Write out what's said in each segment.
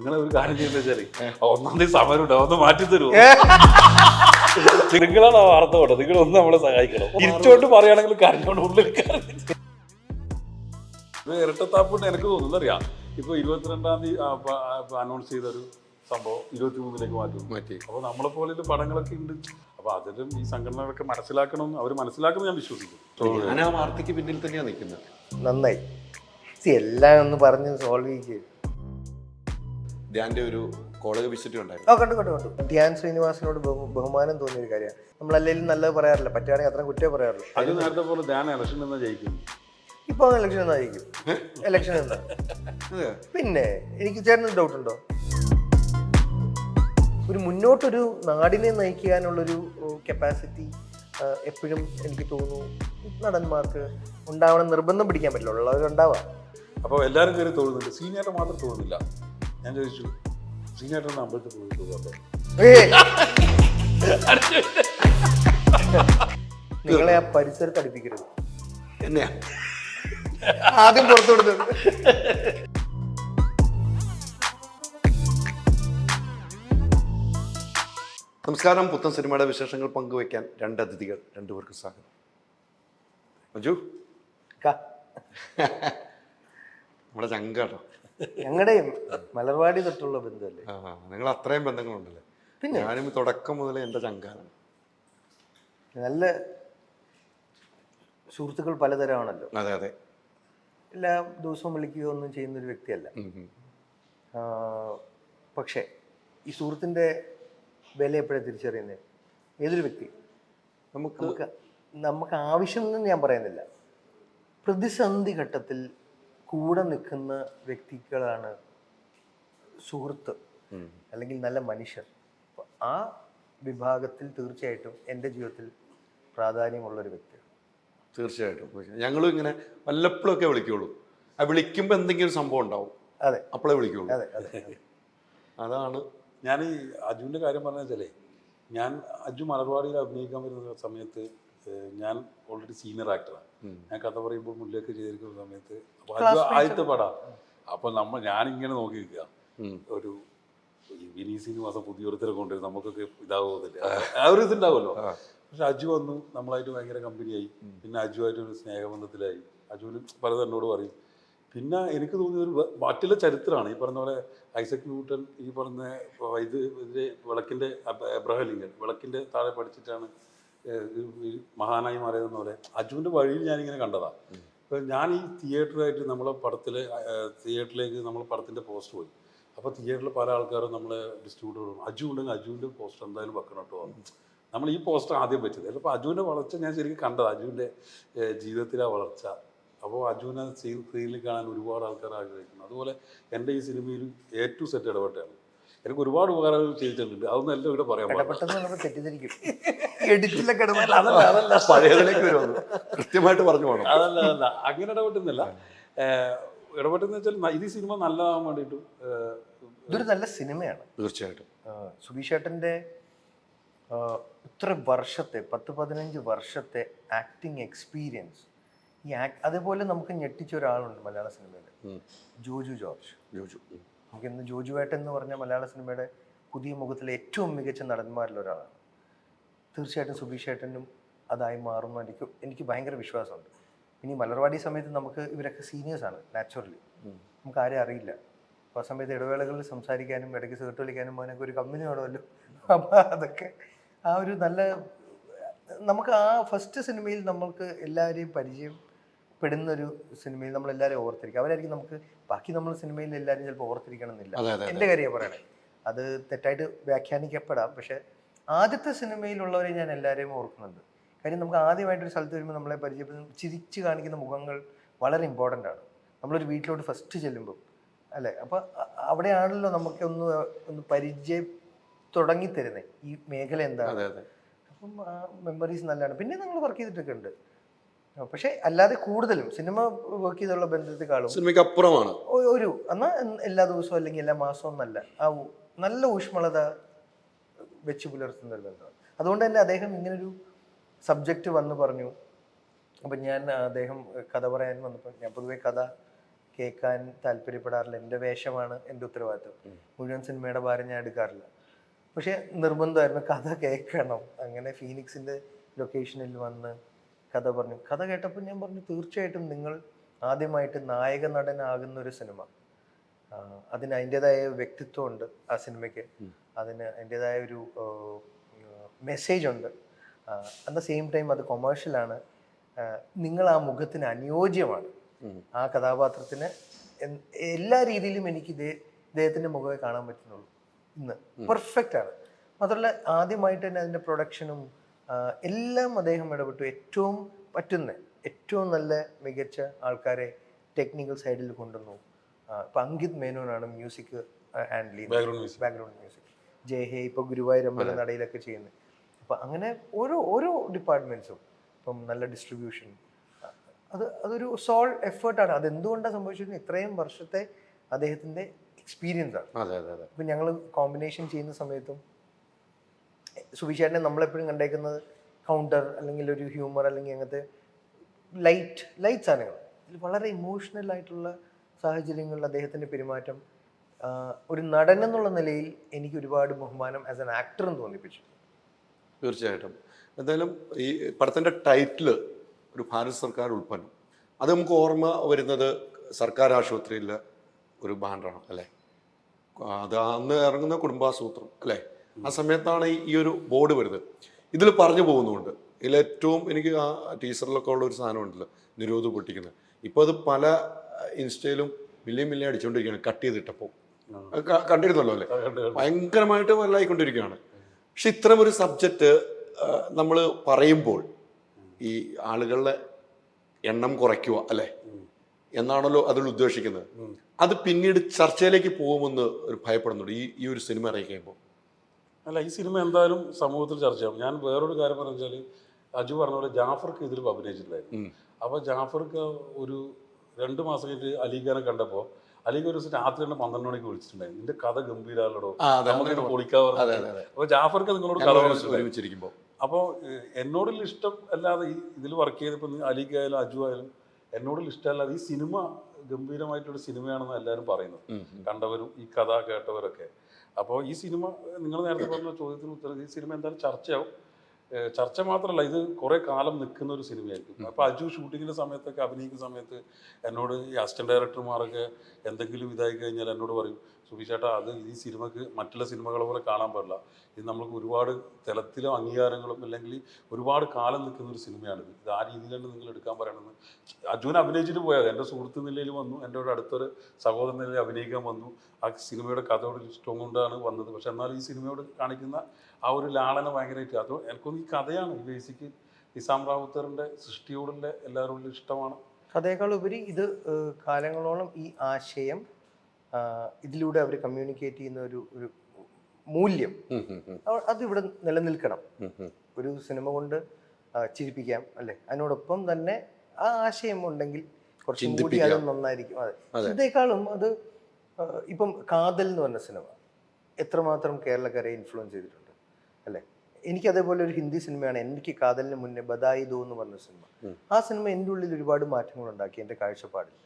നിങ്ങളെ ഒരു കാര്യം ചെയ്യുന്ന വെച്ചാല് ഒന്നാം തീയതി സമരം ഉണ്ടാവും, ഒന്ന് മാറ്റി തരുമോ? നിങ്ങളാണ് ആ വാർത്ത കൊണ്ടത്, നിങ്ങളൊന്ന് നമ്മളെ സഹായിക്കണം. തിരിച്ചോട്ട് പറയുകയാണെങ്കിൽ കരഞ്ഞോണ്ട് ഉള്ളിൽ ഇരട്ടത്താപ്പുണ്ട്. എനിക്ക് തോന്നുന്നു അറിയാം, ഇപ്പൊ 22-ാം തീയതി അനൗൺസ് ചെയ്തൊരു സംഭവം 23-ലേക്ക് മാറ്റി. അപ്പൊ നമ്മളെ പോലെ പടങ്ങളൊക്കെ ഉണ്ട്. അപ്പൊ അതിലും ഈ സംഘടനകളൊക്കെ മനസ്സിലാക്കണം, അവർ മനസ്സിലാക്കണം ഞാൻ വിശ്വസിക്കുന്നു. ഞാൻ ആ വാർത്തയ്ക്ക് പിന്നിൽ തന്നെയാണ് നിൽക്കുന്നത്. നന്നായി എല്ലാം ഒന്ന് പറഞ്ഞ് സോൾവ് ചെയ്യും. ധ്യാന്റെ ഒരു കോളേജ് വിസിറ്റ് ഉണ്ടായിരുന്നു. കണ്ടു. ധ്യാൻ ശ്രീനിവാസനോട് ബഹുമാനം തോന്നിയൊരു കാര്യമാണ്. നമ്മളല്ലെങ്കിലും നല്ലത് പറയാറില്ല, പറ്റുകയാണെങ്കിൽ അത്ര കുറ്റേ പറയാറുള്ളൂ. അത് നേരത്തെ പോലെ ധ്യാൻ ഇലക്ഷൻ എന്നാ ജയിക്കും. ഇപ്പൊ ഇലക്ഷൻ എന്നാ ജയിക്കും? ഇലക്ഷൻ എന്താ? പിന്നെ എനിക്ക് ചേട്ടന് ഡൗട്ട് ഉണ്ടോ? ഒരു മുന്നോട്ടൊരു നാടിനെ നയിക്കാനുള്ളൊരു കപ്പാസിറ്റി എപ്പോഴും എനിക്ക് തോന്നുന്നു നടന്മാർക്ക് ഉണ്ടാവണം. നിർബന്ധം പിടിക്കാൻ പറ്റില്ല, ഉള്ളവരുണ്ടാവാം. അപ്പോൾ എല്ലാവരും കയറി തോന്നുന്നുണ്ട്, സീനിയർ മാത്രം തോന്നുന്നില്ല. ഞാൻ ചോദിച്ചു, സീനിയർ അമ്പലത്തിൽ പോയിട്ട് നിങ്ങളെ ആ പരിസരത്ത് അടുപ്പിക്കരുത്. എന്നെയാ ആദ്യം പുറത്തു വിടുന്നത്. നമസ്കാരം. പുത്തൻ സിനിമയുടെ വിശേഷങ്ങൾ പങ്കുവയ്ക്കാൻ രണ്ട് അതിഥികൾ, രണ്ടുപേർക്ക് സ്വാഗതം. മഞ്ജു നമ്മുടെ ചങ്കാട്ടോ. ഞങ്ങളുടെയും മലർവാടി തൊട്ടുള്ള ബന്ധമല്ലേ? നിങ്ങൾ അത്രയും ബന്ധങ്ങളുണ്ടല്ലേ? പിന്നെ ഞാനും തുടക്കം മുതലേ എൻ്റെ ചങ്കാനാണ്. നല്ല സുഹൃത്തുക്കൾ പലതരമാണല്ലോ. അതെ. എല്ലാ ദിവസവും വിളിക്കുകയോ ഒന്നും ചെയ്യുന്നൊരു വ്യക്തിയല്ല. പക്ഷേ ഈ സുഹൃത്തിൻ്റെ വില എപ്പോഴാണ് തിരിച്ചറിയുന്നത്? ഏതൊരു വ്യക്തി നമുക്ക് ആവശ്യം എന്ന് ഞാൻ പറയുന്നില്ല, പ്രതിസന്ധി ഘട്ടത്തിൽ കൂടെ നിൽക്കുന്ന വ്യക്തികളാണ് സുഹൃത്ത് അല്ലെങ്കിൽ നല്ല മനുഷ്യർ. ആ വിഭാഗത്തിൽ തീർച്ചയായിട്ടും എൻ്റെ ജീവിതത്തിൽ പ്രാധാന്യമുള്ളൊരു വ്യക്തിയാണ്. തീർച്ചയായിട്ടും. ഞങ്ങളും ഇങ്ങനെ വല്ലപ്പോഴൊക്കെ വിളിക്കുള്ളൂ. ആ വിളിക്കുമ്പോൾ എന്തെങ്കിലും സംഭവം ഉണ്ടാവും. അതെ, അപ്പോഴേ വിളിക്കുള്ളൂ. അതെ. അതാണ് ഞാൻ ഈ അജുവിൻ്റെ കാര്യം പറഞ്ഞ വെച്ചാലേ, ഞാൻ അജു മലർവാടിയിൽ അഭിനയിക്കാൻ വരുന്ന സമയത്ത് ഞാൻ ഓൾറെഡി സീനിയർ ആക്ടറാണ്. ഞാൻ കഥ പറയുമ്പോൾ മുന്നിലേക്ക് ചെയ്തിരിക്കുന്ന സമയത്ത് അപ്പോൾ അജു ആദ്യത്തെ പടാം. അപ്പോൾ ഞാനിങ്ങനെ നോക്കി നിൽക്കുക, ഒരു വിനീസിന് മാസം പുതിയൊരുത്തരെ കൊണ്ടുവരും, നമുക്കൊക്കെ ഇതാവുന്നില്ല, ആ ഒരു ഇതുണ്ടാവുമല്ലോ. പക്ഷെ അജു വന്നു, നമ്മളായിട്ട് ഭയങ്കര കമ്പനിയായി. പിന്നെ അജുവായിട്ടൊരു സ്നേഹബന്ധത്തിലായി. അജുവിന് പലതും എന്നോട് പറയും. പിന്നെ എനിക്ക് തോന്നിയ ഒരു മറ്റുള്ള ചരിത്രമാണ് ഈ പറഞ്ഞ പോലെ ഐസക് ന്യൂട്ടൺ ഈ പറഞ്ഞ ഇതിൻ്റെ വിളക്കിൻ്റെ എബ്രഹാം ലിങ്കൻ വിളക്കിൻ്റെ താഴെ പഠിച്ചിട്ടാണ് മഹാനായി മാറിയതെന്ന് പോലെ അജുവിൻ്റെ വഴിയിൽ ഞാനിങ്ങനെ കണ്ടതാണ്. ഇപ്പം ഞാൻ ഈ തിയേറ്ററായിട്ട് നമ്മളെ തിയേറ്ററിലേക്ക് നമ്മൾ പടത്തിൻ്റെ പോസ്റ്റർ പോയി. അപ്പോൾ തിയേറ്ററിൽ പല ആൾക്കാരും നമ്മളെ ഡിസ്ട്രിബ്യൂട്ടറും അജു ഉണ്ടെങ്കിൽ അജുവിൻ്റെ പോസ്റ്റർ എന്തായാലും വെക്കണം കേട്ടോ. നമ്മൾ ഈ പോസ്റ്റർ ആദ്യം പറ്റിയത്. അപ്പോൾ അജുവിൻ്റെ വളർച്ച ഞാൻ ശരിക്കും കണ്ടത്, അജുവിൻ്റെ ജീവിതത്തിലെ വളർച്ച. അപ്പോൾ അജുവിനെ സ്ക്രീനിൽ കാണാൻ ഒരുപാട് ആൾക്കാർ ആഗ്രഹിക്കുന്നു. അതുപോലെ എൻ്റെ ഈ സിനിമയിൽ ഏറ്റവും സെറ്റ് ഇടപെട്ടാണ്. എനിക്ക് ഒരുപാട് ഉപകാരങ്ങൾ ചെയ്തിട്ടുണ്ട്. അതൊന്നും എല്ലാം ഇവിടെ പറയാൻ അതല്ല പഴയതിലേക്ക് വരുന്നത് കൃത്യമായിട്ട് പറഞ്ഞു പോകണം. അതല്ല അങ്ങനെ ഇടപെട്ടുന്നില്ല. ഇടപെട്ടെന്ന് വെച്ചാൽ ഇത് സിനിമ നല്ലതാകാൻ വേണ്ടിയിട്ട് ഇതൊരു നല്ല സിനിമയാണ്. തീർച്ചയായിട്ടും സുബീഷേട്ടൻ്റെ ഇത്ര വർഷത്തെ 10-15 വർഷത്തെ ആക്ടിങ് എക്സ്പീരിയൻസ്, അതേപോലെ നമുക്ക് ഞെട്ടിച്ച ഒരാളുണ്ട് മലയാള സിനിമയിൽ, ജോജു ജോർജ്. നമുക്കിന്ന് ജോജുവേട്ടൻ എന്ന് പറഞ്ഞ മലയാള സിനിമയുടെ പുതിയ മുഖത്തിലെ ഏറ്റവും മികച്ച നടന്മാരിൽ ഒരാളാണ്. തീർച്ചയായിട്ടും സുബീഷേട്ടനും അതായി മാറുന്നു എനിക്ക് ഭയങ്കര വിശ്വാസമുണ്ട്. ഇനി മലർവാടി സമയത്ത് നമുക്ക് ഇവരൊക്കെ സീനിയേഴ്സാണ്, നാച്ചുറലി നമുക്ക് ആരെയും അറിയില്ല. അപ്പോൾ ആ സമയത്ത് ഇടവേളകളിൽ സംസാരിക്കാനും ഇടയ്ക്ക് സിഗരറ്റ് വലിക്കാനും അതിനൊക്കെ ഒരു കമ്പനി വേണമല്ലോ. അപ്പോൾ അതൊക്കെ ആ ഒരു നല്ല നമുക്ക് ആ ഫസ്റ്റ് സിനിമയിൽ നമ്മൾക്ക് എല്ലാവരെയും പരിചയപ്പെടുന്നൊരു സിനിമയിൽ നമ്മളെല്ലാവരെയും ഓർത്തിരിക്കും. അവരായിരിക്കും നമുക്ക് ബാക്കി നമ്മൾ സിനിമയിൽ എല്ലാവരും ചിലപ്പോൾ ഓർത്തിരിക്കണം എന്നില്ല. എൻ്റെ കാര്യം പറയണേ, അത് തെറ്റായിട്ട് വ്യാഖ്യാനിക്കപ്പെടാം. പക്ഷേ ആദ്യത്തെ സിനിമയിലുള്ളവരെ ഞാൻ എല്ലാവരെയും ഓർക്കുന്നുണ്ട്. കാര്യം നമുക്ക് ആദ്യമായിട്ടൊരു സ്ഥലത്ത് വരുമ്പോൾ നമ്മളെ പരിചയപ്പെടുന്ന ചിരിച്ച് കാണിക്കുന്ന മുഖങ്ങൾ വളരെ ഇമ്പോർട്ടൻ്റ് ആണ്. നമ്മളൊരു വീട്ടിലോട്ട് ഫസ്റ്റ് ചെല്ലുമ്പോൾ അല്ലേ, അപ്പോൾ അവിടെയാണല്ലോ ഒന്ന് പരിചയം തുടങ്ങിത്തരുന്നത് ഈ മേഖല എന്താണ്. അപ്പം ആ മെമ്മറീസ് നല്ലതാണ്. പിന്നെ നമ്മൾ വർക്ക് ചെയ്തിട്ടൊക്കെ ഉണ്ട്. പക്ഷെ അല്ലാതെ കൂടുതലും സിനിമ വർക്ക് ചെയ്തുള്ള ബന്ധത്തെക്കാളും സിനിമയ്ക്ക് അപ്പുറമാണ് ഒരു എന്നാൽ എല്ലാ ദിവസവും അല്ലെങ്കിൽ എല്ലാ മാസവും എന്നല്ല, ആ നല്ല ഊഷ്മളത വെച്ച് പുലർത്തുന്ന ഒരു ബന്ധമാണ്. അതുകൊണ്ട് തന്നെ അദ്ദേഹം ഇങ്ങനൊരു സബ്ജക്റ്റ് വന്ന് പറഞ്ഞു. അപ്പം ഞാൻ അദ്ദേഹം കഥ പറയാൻ വന്നപ്പോൾ ഞാൻ പൊതുവെ കഥ കേൾക്കാൻ താല്പര്യപ്പെടാറില്ല. എൻ്റെ വേഷമാണ് എൻ്റെ ഉത്തരവാദിത്വം, മുഴുവൻ സിനിമയുടെ ഭാരം ഞാൻ എടുക്കാറില്ല. പക്ഷേ നിർബന്ധമായിരുന്നു കഥ കേൾക്കണം. അങ്ങനെ ഫീനിക്സിൻ്റെ ലൊക്കേഷനിൽ വന്ന് കഥ പറഞ്ഞു. കഥ കേട്ടപ്പോൾ ഞാൻ പറഞ്ഞു, തീർച്ചയായിട്ടും നിങ്ങൾ ആദ്യമായിട്ട് നായക നടനാകുന്ന ഒരു സിനിമ, അതിന് അതിൻ്റെതായ വ്യക്തിത്വമുണ്ട് ആ സിനിമയ്ക്ക്, അതിന് അതിൻ്റെതായ ഒരു മെസ്സേജ് ഉണ്ട്. അറ്റ് ദ സെയിം ടൈം അത് കൊമേഴ്ഷ്യലാണ്. നിങ്ങൾ ആ മുഖത്തിന് അനുയോജ്യമാണ്. ആ കഥാപാത്രത്തിന് എല്ലാ രീതിയിലും എനിക്ക് ഇദ്ദേഹത്തിൻ്റെ മുഖമേ കാണാൻ പറ്റുന്നുള്ളൂ ഇന്ന്. പെർഫെക്റ്റ് ആണ്. മാത്രമല്ല ആദ്യമായിട്ട് തന്നെ അതിൻ്റെ പ്രൊഡക്ഷനും എല്ലാം അദ്ദേഹം ഇടപെട്ടു. ഏറ്റവും പറ്റുന്ന ഏറ്റവും നല്ല മികച്ച ആൾക്കാരെ ടെക്നിക്കൽ സൈഡിൽ കൊണ്ടുവന്നു. ഇപ്പം അങ്കിത് മേനോനാണ് മ്യൂസിക് ഹാൻഡിൽ ചെയ്യുന്നത്, ബാക്ക്ഗ്രൗണ്ട് മ്യൂസിക്. ജയ് ഹേ ഇപ്പോൾ ഗുരുവായൂർ അമ്പല നടയിലൊക്കെ ചെയ്യുന്നത്. അപ്പം അങ്ങനെ ഓരോ ഡിപ്പാർട്ട്മെൻറ്റ്സും, ഇപ്പം നല്ല ഡിസ്ട്രിബ്യൂഷൻ, അതൊരു സോൾ എഫേർട്ടാണ്. അതെന്തുകൊണ്ടാണ് സംഭവിച്ചിരുന്നത്? ഇത്രയും വർഷത്തെ അദ്ദേഹത്തിൻ്റെ എക്സ്പീരിയൻസ് ആണ്. ഇപ്പം ഞങ്ങൾ കോമ്പിനേഷൻ ചെയ്യുന്ന സമയത്തും സുബിചേട്ടനെ നമ്മളെപ്പോഴും കണ്ടേക്കുന്നത് കൗണ്ടർ അല്ലെങ്കിൽ ഒരു ഹ്യൂമർ അല്ലെങ്കിൽ അങ്ങനത്തെ ലൈറ്റ് സാധനങ്ങൾ. ഇതിൽ വളരെ ഇമോഷണൽ ആയിട്ടുള്ള സാഹചര്യങ്ങളിൽ അദ്ദേഹത്തിൻ്റെ പെരുമാറ്റം ഒരു നടൻ എന്നുള്ള നിലയിൽ എനിക്ക് ഒരുപാട് ബഹുമാനം ആസ് എൻ ആക്ടറും തോന്നിപ്പിച്ചു. തീർച്ചയായിട്ടും. എന്തായാലും ഈ പടത്തിൻ്റെ ടൈറ്റില് ഒരു ഭാരത് സർക്കാർ ഉൽപ്പന്നം, അത് നമുക്ക് ഓർമ്മ വരുന്നത് സർക്കാർ ആശുപത്രിയിലെ ഒരു ബാനറാണ് അല്ലേ? അത് അന്ന് ഇറങ്ങുന്ന കുടുംബാസൂത്രം അല്ലേ? ആ സമയത്താണ് ഈ ഒരു ബോർഡ് വരുന്നത്. ഇതിൽ പറഞ്ഞു പോകുന്നുണ്ട്. ഇതിലേറ്റവും എനിക്ക് ആ ടീച്ചറിലൊക്കെ ഉള്ള ഒരു സാധനം ഉണ്ടല്ലോ, നിരോധ് പൊട്ടിക്കുന്നത്. ഇപ്പോൾ അത് പല ഇൻസ്റ്റയിലും മില്യൻ അടിച്ചുകൊണ്ടിരിക്കുകയാണ്. കട്ട് ചെയ്തിട്ടപ്പോൾ കണ്ടിരുന്നല്ലോ അല്ലേ? ഭയങ്കരമായിട്ട് വലുതായിക്കൊണ്ടിരിക്കുകയാണ്. പക്ഷെ ഇത്തരം ഒരു സബ്ജക്റ്റ് നമ്മൾ പറയുമ്പോൾ ഈ ആളുകളുടെ എണ്ണം കുറയ്ക്കുക അല്ലേ എന്നാണല്ലോ അതിൽ ഉദ്ദേശിക്കുന്നത്. അത് പിന്നീട് ചർച്ചയിലേക്ക് പോകുമെന്ന് ഒരു ഭയപ്പെടുന്നുണ്ട് ഈ ഒരു സിനിമ ഇറങ്ങിക്കുമ്പോൾ. അല്ല, ഈ സിനിമ എന്തായാലും സമൂഹത്തിൽ ചർച്ചയാവും. ഞാൻ വേറൊരു കാര്യം പറഞ്ഞു വെച്ചാൽ, അജു പറഞ്ഞ പോലെ ജാഫർക്ക് ഇതിൽ അഭിനയിച്ചിട്ടുണ്ടായിരുന്നു. അപ്പോൾ ജാഫർക്ക് ഒരു 2 മാസം കഴിഞ്ഞിട്ട് അലിഖാനെ കണ്ടപ്പോൾ അലിഖ് ഒരു ദിവസം രാത്രി 12 മണിക്ക് വിളിച്ചിട്ടുണ്ടായിരുന്നു. നിന്റെ കഥ ഗംഭീരാണോ, നമുക്ക് പൊളിക്കാവുന്ന. അപ്പോൾ ജാഫർക്ക് നിങ്ങളോട് കഥ ഒരുമിച്ചിരിക്കുമ്പോൾ അപ്പോൾ എന്നോടുള്ള ഇഷ്ടം അല്ലാതെ ഈ ഇതിൽ വർക്ക് ചെയ്തപ്പോൾ അലിഖ് ആയാലും അജു ആയാലും എന്നോടുള്ള ഇഷ്ടമല്ലാതെ ഈ സിനിമ ഗംഭീരമായിട്ടൊരു സിനിമയാണെന്ന് എല്ലാവരും പറയുന്നത്, കണ്ടവരും ഈ കഥ കേട്ടവരൊക്കെ. അപ്പോൾ ഈ സിനിമ നിങ്ങൾ നേരത്തെ പറഞ്ഞ ചോദ്യത്തിന് ഉത്തരം, ഈ സിനിമ എന്തായാലും ചർച്ചയാവും. ചർച്ച മാത്രമല്ല, ഇത് കുറേ കാലം നിൽക്കുന്ന ഒരു സിനിമയായിരിക്കും. അപ്പോൾ അജു ഷൂട്ടിങ്ങിൻ്റെ സമയത്തൊക്കെ അഭിനയിക്കുന്ന സമയത്ത് എന്നോട് ഈ അസിസ്റ്റന്റ് ഡയറക്ടർമാരൊക്കെ എന്തെങ്കിലും ഇതായി കഴിഞ്ഞാൽ എന്നോട് പറയും, സുബിചേട്ടാ അത് ഈ സിനിമക്ക് മറ്റുള്ള സിനിമകളെ പോലെ കാണാൻ പാടില്ല, ഇത് നമ്മൾക്ക് ഒരുപാട് തലത്തിലും അംഗീകാരങ്ങളും അല്ലെങ്കിൽ ഒരുപാട് കാലം നിൽക്കുന്ന ഒരു സിനിമയാണിത്, ഇത് ആ രീതിയിലാണ് നിങ്ങൾ എടുക്കാൻ പറയണമെന്ന്. അജുവിനെ അഭിനയിച്ചിട്ട് പോയത് എൻ്റെ സുഹൃത്ത് നിലയിൽ വന്നു, എൻ്റെ ഒരു അടുത്തൊരു സഹോദരൻ നിലയിൽ അഭിനയിക്കാൻ വന്നു. ആ സിനിമയുടെ കഥയോട് ഇഷ്ടം കൊണ്ടാണ് വന്നത്. പക്ഷെ എന്നാലും ഈ സിനിമയോട് കാണിക്കുന്ന ആ ഒരു ലാളന ഭയങ്കരമായിട്ട്, അത് എനിക്കൊന്നും ഈ കഥയാണ് ഈ ബേസിക്ക് നിസാം റാവുത്തറിൻ്റെ സൃഷ്ടിയോടുള്ള എല്ലാവരോടും ഇഷ്ടമാണ്. കഥയേക്കാളുപരി ഇത് കാലങ്ങളോളം ഈ ആശയം ഇതിലൂടെ അവർ കമ്മ്യൂണിക്കേറ്റ് ചെയ്യുന്ന ഒരു മൂല്യം അതിവിടെ നിലനിൽക്കണം. ഒരു സിനിമ കൊണ്ട് ചിരിപ്പിക്കാം അല്ലേ, അതിനോടൊപ്പം തന്നെ ആ ആശയം ഉണ്ടെങ്കിൽ കുറച്ചും കൂടി അത് നന്നായിരിക്കും. അതെ, ഇതേക്കാളും അത് ഇപ്പം കാതൽ എന്ന് പറഞ്ഞ സിനിമ എത്രമാത്രം കേരളക്കരയെ ഇൻഫ്ലുവൻസ് ചെയ്തിട്ടുണ്ട് അല്ലേ. എനിക്ക് അതേപോലെ ഒരു ഹിന്ദി സിനിമയാണ് എനിക്ക് കാതലിന് മുന്നേ ബദായി ദോ എന്ന് പറഞ്ഞ സിനിമ. ആ സിനിമ എൻ്റെ ഉള്ളിൽ ഒരുപാട് മാറ്റങ്ങൾ ഉണ്ടാക്കി. എൻ്റെ കാഴ്ചപ്പാടിൽ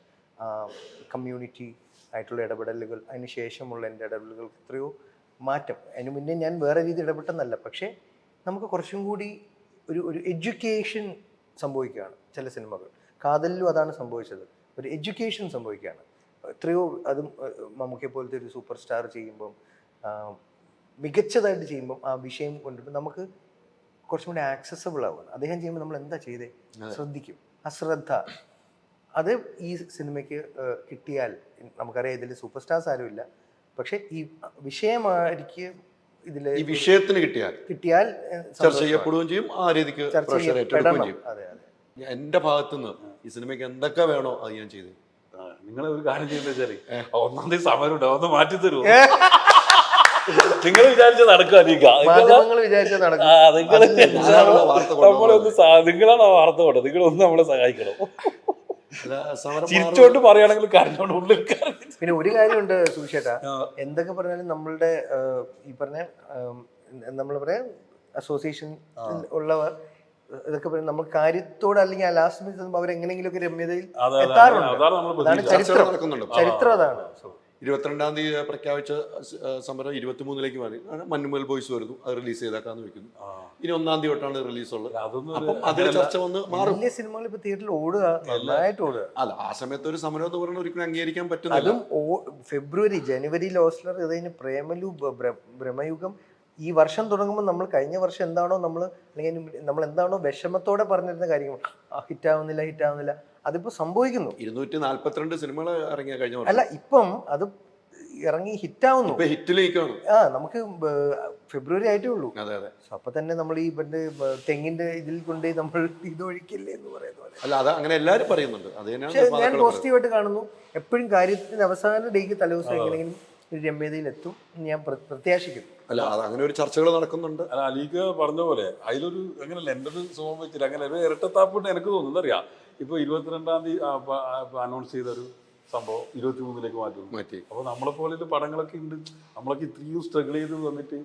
കമ്മ്യൂണിറ്റി ആയിട്ടുള്ള ഇടപെടലുകൾ, അതിന് ശേഷമുള്ള എൻ്റെ ഇടപെടലുകൾക്ക് എത്രയോ മാറ്റം. അതിന് മുന്നേ ഞാൻ വേറെ രീതി ഇടപെട്ടെന്നല്ല, പക്ഷേ നമുക്ക് കുറച്ചും കൂടി ഒരു എഡ്യൂക്കേഷൻ സംഭവിക്കുകയാണ് ചില സിനിമകൾ. കാതലിലും അതാണ് സംഭവിച്ചത്, ഒരു എഡ്യൂക്കേഷൻ സംഭവിക്കുകയാണ്. എത്രയോ അതും മമ്മൂക്കയെ പോലത്തെ ഒരു സൂപ്പർ സ്റ്റാർ ചെയ്യുമ്പം, മികച്ചതായിട്ട് ചെയ്യുമ്പം ആ വിഷയം കൊണ്ടിട്ട് നമുക്ക് കുറച്ചും കൂടി ആക്സസബിൾ ആവുകയാണ്. അദ്ദേഹം ചെയ്യുമ്പോൾ നമ്മൾ എന്താ ചെയ്തേ ശ്രദ്ധിക്കും. ആ ശ്രദ്ധ അത് ഈ സിനിമയ്ക്ക് കിട്ടിയാൽ, നമുക്കറിയാം ഇതിൽ സൂപ്പർ സ്റ്റാർസ് ആരുമില്ല, പക്ഷെ ഈ വിഷയമായിരിക്കും ഇതിൽ ഈ വിഷയത്തിന് കിട്ടിയാൽ ചർച്ച ചെയ്യപ്പെടുകയും ചെയ്യും, ആ രീതിക്ക് ഏറ്റെടുക്കുകയും ചെയ്യും. അതെ അതെ, എൻ്റെ ഭാഗത്തുനിന്ന് ഈ സിനിമയ്ക്ക് എന്തൊക്കെ വേണോ അത് ഞാൻ ചെയ്തു. നിങ്ങൾ ഒരു കാര്യം ചെയ്യുന്ന വെച്ചാൽ 1-ാം തീയതി സമരമുണ്ട്, അതൊന്ന് മാറ്റി തരുമോ? നിങ്ങൾ വിചാരിച്ച നടക്കുക, നിങ്ങളാണ് ആ വാർത്ത കൊണ്ടത്, നിങ്ങളൊന്ന് നമ്മളെ സഹായിക്കണം. ചിരിച്ചോണ്ട് പറയുകയാണെങ്കിൽ കരഞ്ഞോണ്ട് ഉള്ളിൽ. പിന്നെ ഒരു കാര്യമുണ്ട് സുവിശേഷ, എന്തൊക്കെ പറഞ്ഞാലും നമ്മളുടെ ഈ പറഞ്ഞ നമ്മൾ പറയാം അസോസിയേഷൻ ഉള്ളവർ ഇതൊക്കെ പറയും നമ്മൾ കാര്യത്തോട് അല്ലെങ്കിൽ ആ ലാസ്റ്റ് മിനിറ്റ് അവരെങ്ങനെയെങ്കിലും ഒക്കെ രമ്യതയിൽ അതെ, അതെ, എത്താറുണ്ട്. അതാണ് നമ്മൾ അതാണ് പ്രതീക്ഷിച്ചത്. ചരിത്രം. നടക്കുന്നുണ്ട്. ചരിത്രം അതാണ്. 22-ാം തീയതി പ്രഖ്യാപിച്ച സമരം 23-ലേക്ക് മാറി. മഞ്ഞുമൽ ബോയ്സ് വരുന്നു, അത് റിലീസ് ചെയ്തേക്കാന്ന് വെക്കുന്നു. ഇനി 1-ാം തീയതി തൊട്ടാണ് റിലീസ് ഉള്ളത്. അതൊന്നും അപ്പം അതിൽ ചർച്ച വന്ന് മാറും. വലിയ സിനിമകൾ ഇപ്പൊ തിയേറ്ററിൽ ഓടുക, നന്നായിട്ട് ഓടുക. അല്ല, ആ സമയത്ത് ഒരു സമരം എന്ന് പറയുന്നത് ഒരിക്കലും അംഗീകരിക്കാൻ പറ്റുന്നില്ല. അതും ഫെബ്രുവരി ജനുവരിയിൽ ഓസ്ലർ, ഇത് കഴിഞ്ഞ് പ്രേമലു, ബ്രഹ്മയുഗം. ഈ വർഷം തുടങ്ങുമ്പോൾ നമ്മൾ കഴിഞ്ഞ വർഷം എന്താണോ അല്ലെങ്കിൽ നമ്മൾ എന്താണോ വിഷമത്തോടെ പറഞ്ഞിരുന്ന കാര്യങ്ങൾ, ഹിറ്റാവുന്നില്ല, അതിപ്പോ സംഭവിക്കുന്നു. 242 സിനിമകൾ ഇറങ്ങിയ കഴിഞ്ഞ വർഷം. അല്ല, ഇപ്പം അത് ഇറങ്ങി ഹിറ്റാവുന്നു. ഹിറ്റിലേക്കാണ്. നമുക്ക് ഫെബ്രുവരി ആയിട്ടേ ഉള്ളൂ. അതെ അതെ. അപ്പൊ തന്നെ നമ്മൾ ഈ തെങ്ങിന്റെ ഇതിൽ കൊണ്ട് നമ്മൾ ഇതൊഴിക്കില്ലേ എന്ന് പറയുന്ന പോലെ. അല്ല, അത് അങ്ങനെ എല്ലാവരും പറയുന്നുണ്ട്. അത് പക്ഷെ ഞാൻ പോസിറ്റീവായിട്ട് കാണുന്നു. എപ്പോഴും കാര്യത്തിന്റെ അവസാന ഡേക്ക് തലേദിവസം എങ്ങനെയെങ്കിലും ഒരു രമ്യതയിൽ എത്തും ഞാൻ പ്രത്യാശിക്കുന്നു. അല്ല, അത് അങ്ങനെ ഒരു ചർച്ചകൾ നടക്കുന്നുണ്ട്. അല്ല, അലീക്ക് പറഞ്ഞ പോലെ അതിലൊരു അങ്ങനല്ല, എൻ്റെ ഒരു സുഖം വെച്ചിട്ട് അങ്ങനെ ഒരു ഇരട്ടത്താപ്പിട്ട് എനിക്ക് തോന്നുന്നു. അറിയാം, ഇപ്പൊ 22-ാം തീയതി അനൗൺസ് ചെയ്തൊരു സംഭവം 23-ലേക്ക് മാറ്റി. അപ്പോൾ നമ്മളെ പോലെ പടങ്ങളൊക്കെ ഉണ്ട്. നമ്മളൊക്കെ ഇത്രയും സ്ട്രഗിൾ ചെയ്ത് വന്നിട്ട്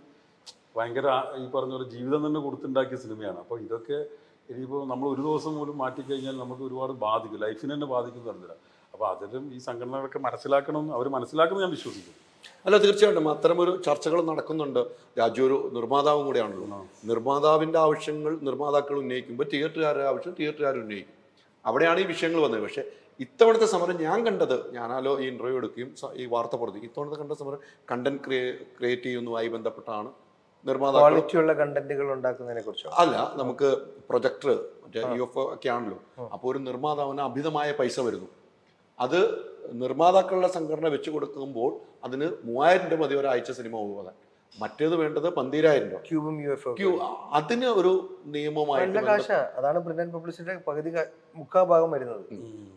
ഭയങ്കര ഈ പറഞ്ഞ പോലെ ജീവിതം തന്നെ കൊടുത്തുണ്ടാക്കിയ സിനിമയാണ്. അപ്പോൾ ഇതൊക്കെ ഇനിയിപ്പോൾ നമ്മൾ ഒരു ദിവസം പോലും മാറ്റിക്കഴിഞ്ഞാൽ നമുക്ക് ഒരുപാട് ബാധിക്കും, ലൈഫിനെ തന്നെ ബാധിക്കും തരത്തില്ല. അപ്പോൾ അതിലും ഈ സംഘടനകളൊക്കെ മനസ്സിലാക്കണമെന്ന് അവർ മനസ്സിലാക്കുന്നത് ഞാൻ വിശ്വസിക്കുന്നു. അല്ല, തീർച്ചയായിട്ടും അത്തരമൊരു ചർച്ചകൾ നടക്കുന്നുണ്ട്. രാജു ഒരു നിർമ്മാതാവും കൂടെയാണല്ലോ. നിർമ്മാതാവിൻ്റെ ആവശ്യങ്ങൾ നിർമ്മാതാക്കൾ ഉന്നയിക്കുമ്പോൾ തിയേറ്ററുകാരുടെ ആവശ്യം തിയേറ്ററുകാർ ഉന്നയിക്കും. അവിടെയാണ് ഈ വിഷയങ്ങൾ വന്നത്. പക്ഷേ ഇത്തവണത്തെ സമരം ഞാൻ കണ്ടത്, ഞാനാലോ ഈ ഇൻ്റർവ്യൂ എടുക്കുകയും ഈ വാർത്ത പുറത്തു, ഇത്തവണത്തെ കണ്ട സമരം കണ്ടന്റ് ക്രിയേറ്റ് ചെയ്യുന്നതുമായി ബന്ധപ്പെട്ടാണ്. നിർമ്മാതാക്കൾ ക്വാളിറ്റിയുള്ള കണ്ടന്റുകൾ ഉണ്ടാക്കുന്നതിനെ കുറിച്ച് അല്ല, നമുക്ക് പ്രൊജക്ടർ മറ്റേ UFO ഒക്കെ ആണല്ലോ. അപ്പോൾ ഒരു നിർമ്മാതാവിന് അമിതമായ പൈസ വരുന്നു. അത് നിർമ്മാതാക്കളുടെ സംഘടന വെച്ച് കൊടുക്കുമ്പോൾ അതിന് 3000 രൂപ മതി ഒരാഴ്ച സിനിമ പോകാൻ. മറ്റേത് വേണ്ടത് 12000 രൂപ. ക്യൂബും UFO അതിന് ഒരു നിയമമായിട്ട് അതാണ് പ്രിന്റ് ആൻഡ് പബ്ലിസിറ്റിയുടെ പകുതി മുക്കാൽ ഭാഗം വരുന്നത്.